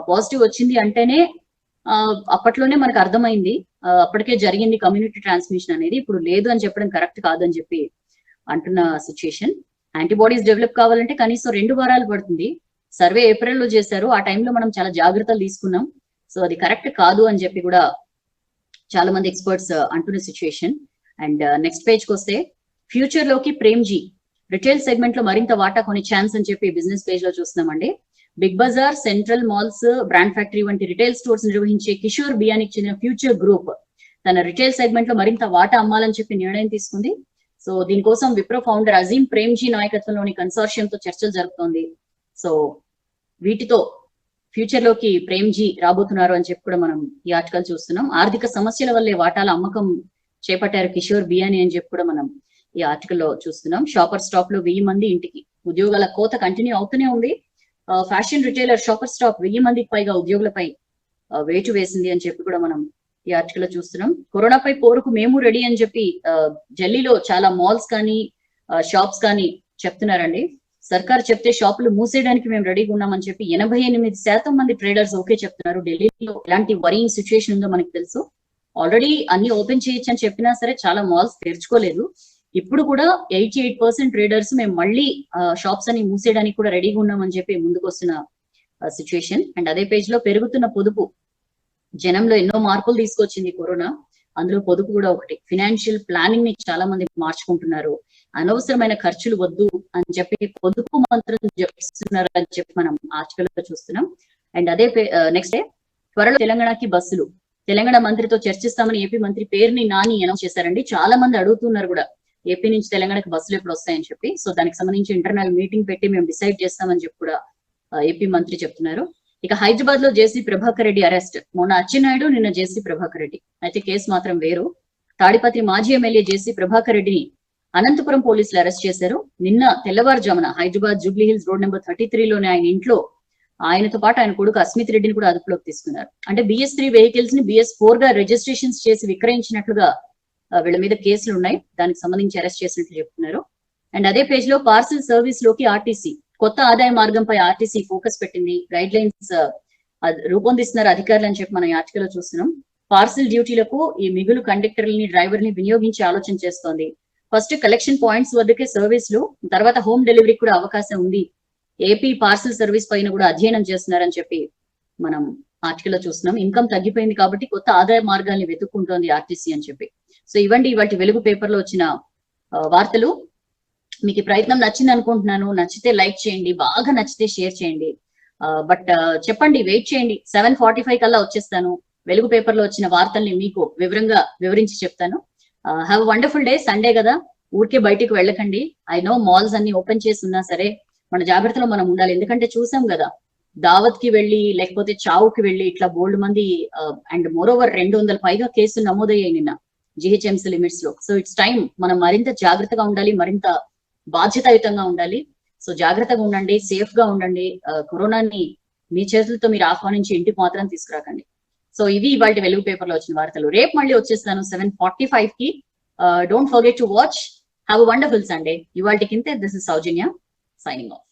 పాజిటివ్ వచ్చింది అంటేనే అప్పట్లోనే మనకు అర్థమైంది అప్పటికే జరిగింది కమ్యూనిటీ ట్రాన్స్మిషన్ అనేది. ఇప్పుడు లేదు అని చెప్పడం కరెక్ట్ కాదని చెప్పి అంటున్న సిచ్యుయేషన్. యాంటీబాడీస్ డెవలప్ కావాలంటే కనీసం 2 వారాలు పడుతుంది. సర్వే ఏప్రిల్లో చేశారు, ఆ టైంలో మనం చాలా జాగ్రత్తలు తీసుకున్నాం. సో అది కరెక్ట్ కాదు అని చెప్పి కూడా చాలా మంది ఎక్స్పర్ట్స్ అంటున్న సిచ్యుయేషన్. అండ్ నెక్స్ట్ పేజ్ కి వస్తే ఫ్యూచర్ లోకి ప్రేమ్జీ రిటైల్ సెగ్మెంట్ లో మరింత వాటా కొనే ఛాన్స్ అని చెప్పి బిజినెస్ పేజ్ లో చూస్తున్నామండి. Big Bazaar, Central malls, brand factory వంటి రిటైల్ స్టోర్స్ నిర్వహించే కిషోర్ బియానికి చెందిన ఫ్యూచర్ గ్రూప్ తన రిటైల్ సెగ్మెంట్ లో మరింత వాటా అమ్మాలని చెప్పి నిర్ణయం తీసుకుంది. సో దీనికోసం విప్రో ఫౌండర్ అజీం ప్రేమ్జీ నాయకత్వంలోని కన్సార్షియంతో చర్చలు జరుపుతోంది. సో వీటితో ఫ్యూచర్ లోకి ప్రేమ్జీ రాబోతున్నారు అని చెప్పి కూడా మనం ఈ ఆర్టికల్ చూస్తున్నాం. ఆర్థిక సమస్యల వల్లే వాటాల అమ్మకం చేపట్టారు కిషోర్ బియాని అని చెప్పి కూడా మనం ఈ ఆర్టికల్ లో చూస్తున్నాం. షాపర్ స్టాప్ లో 1000 మంది ఇంటికి ఉద్యోగాల కోత కంటిన్యూ అవుతూనే ఉంది. ఫ్యాషన్ రిటైలర్ షాపర్ స్టాప్ 1000 మందికి పైగా ఉద్యోగులపై వేటు వేసింది అని చెప్పి కూడా మనం ఈ ఆర్టికల్ లో చూస్తున్నాం. కరోనాపై పోరుకు మేము రెడీ అని చెప్పి ఢిల్లీలో చాలా మాల్స్ కానీ షాప్స్ కానీ చెప్తున్నారండి. సర్కార్ చెప్తే షాపులు మూసేయడానికి మేము రెడీగా ఉన్నామని చెప్పి 88% మంది ట్రేడర్స్ ఓకే చెప్తున్నారు. ఢిల్లీలో ఎలాంటి వరింగ్ సిచ్యుయేషన్ ఉందో మనకు తెలుసు. ఆల్రెడీ అన్ని ఓపెన్ చేయొచ్చు అని చెప్పినా సరే చాలా మాల్స్ తెరుచుకోలేదు. ఇప్పుడు కూడా 88% ట్రేడర్స్ మేము మళ్ళీ షాప్స్ అని మూసేయడానికి కూడా రెడీగా ఉన్నామని చెప్పి ముందుకు వస్తున్న సిచ్యుయేషన్. అండ్ అదే పేజ్ లో పెరుగుతున్న పొదుపు, జనంలో ఎన్నో మార్పులు తీసుకొచ్చింది కరోనా, అందులో పొదుపు కూడా ఒకటి. ఫినాన్షియల్ ప్లానింగ్ ని చాలా మంది మార్చుకుంటున్నారు. అనవసరమైన ఖర్చులు వద్దు అని చెప్పి పొదుపు మంత్రం జపిస్తున్నారు అని చెప్పి మనం ఆర్టికల్ లో చూస్తున్నాం. అండ్ అదే నెక్స్ట్ డే త్వరలో తెలంగాణకి బస్సులు, తెలంగాణ మంత్రితో చర్చిస్తామని ఏపీ మంత్రి పేరుని నాని అనౌన్స్ చేశారండి. చాలా మంది అడుగుతున్నారు కూడా ఏపీ నుంచి తెలంగాణకి బస్సులు ఎప్పుడు వస్తాయని చెప్పి. సో దానికి సంబంధించి ఇంటర్నల్ మీటింగ్ పెట్టి మేము డిసైడ్ చేస్తామని చెప్పి కూడా ఏపీ మంత్రి చెప్తున్నారు. ఇక హైదరాబాద్ లో జేసీ ప్రభాకర్ రెడ్డి అరెస్ట్. మొన్న అచ్చెన్నాయుడు, నిన్న జేసీ ప్రభాకర్ రెడ్డి. అయితే కేసు మాత్రం వేరు. తాడిపత్రి మాజీ ఎమ్మెల్యే జేసీ ప్రభాకర్ రెడ్డిని అనంతపురం పోలీసులు అరెస్ట్ చేశారు. నిన్న తెల్లవారుజామున Hyderabad Jubilee hills road number 33 లోని ఆయన ఇంట్లో ఆయనతో పాటు ఆయన కొడుకు అస్మిత్ రెడ్డిని కూడా అదుపులోకి తీసుకున్నారు. అంటే BS3 వెహికల్స్ ని BS4 గా రిజిస్ట్రేషన్స్ చేసి విక్రయించినట్లుగా వీళ్ళ మీద కేసులు ఉన్నాయి. దానికి సంబంధించి అరెస్ట్ చేసినట్లు చెప్తున్నారు. అండ్ అదే పేజ్ లో పార్సిల్ సర్వీస్ లోకి ఆర్టీసీ కొత్త ఆదాయ మార్గంపై ఆర్టీసీ ఫోకస్ పెట్టింది. గైడ్ లైన్స్ రూపొందిస్తున్నారు అధికారులు అని చెప్పి మనం ఈ ఆర్టికల్ లో చూస్తున్నాం. పార్సిల్ డ్యూటీలకు ఈ మిగులు కండక్టర్లని, డ్రైవర్ని వినియోగించే ఆలోచన చేస్తోంది. ఫస్ట్ కలెక్షన్ పాయింట్స్ వద్దకే సర్వీసులు, తర్వాత హోమ్ డెలివరీ కూడా అవకాశం ఉంది. ఏపీ పార్సిల్ సర్వీస్ పైన కూడా అధ్యయనం చేస్తున్నారని చెప్పి మనం ఆర్టికల్ లో చూస్తున్నాం. ఇన్కమ్ తగ్గిపోయింది కాబట్టి కొత్త ఆదాయ మార్గాల్ని వెతుక్కుంటోంది ఆర్టీసీ అని చెప్పి. సో ఇవ్వండి ఇవాటి వెలుగు పేపర్ లో వచ్చిన వార్తలు. మీకు ఈ ప్రయత్నం నచ్చింది అనుకుంటున్నాను. నచ్చితే లైక్ చేయండి, బాగా నచ్చితే షేర్ చేయండి. బట్ చెప్పండి, వెయిట్ చేయండి. 7:45 కల్లా వచ్చేస్తాను. వెలుగు పేపర్ లో వచ్చిన వార్తల్ని మీకు వివరంగా వివరించి చెప్తాను. Have wonderful day. సండే కదా, ఊరికే బయటికి వెళ్ళకండి. ఐ నో మాల్స్ అన్ని ఓపెన్ చేసి ఉన్నా సరే మన జాగ్రత్తలో మనం ఉండాలి. ఎందుకంటే చూసాం కదా, దావత్ కి వెళ్ళి లేకపోతే చావుకి వెళ్ళి ఇట్లా బోల్డ్ మంది అండ్ మోరోవర్ 200 పైగా కేసులు నమోదయ్యాయి నిన్న GHMC లిమిట్స్ లో. సో ఇట్స్ టైం మనం మరింత జాగ్రత్తగా ఉండాలి, మరింత బాధ్యతాయుతంగా ఉండాలి. సో జాగ్రత్తగా ఉండండి, సేఫ్ గా ఉండండి. కరోనాని మీ చేతులతో మీరు ఆహ్వానించి ఇంటికి మాత్రం తీసుకురాకండి. సో ఇవి ఇవాళ వెలుగు పేపర్ లో వచ్చిన వార్తలు. రేపు మళ్ళీ వచ్చేస్తాను 7:45 కి. Don't forget to watch. Have a wonderful Sunday. ఇవాళకి ఇంతే. This is Soujanya signing off.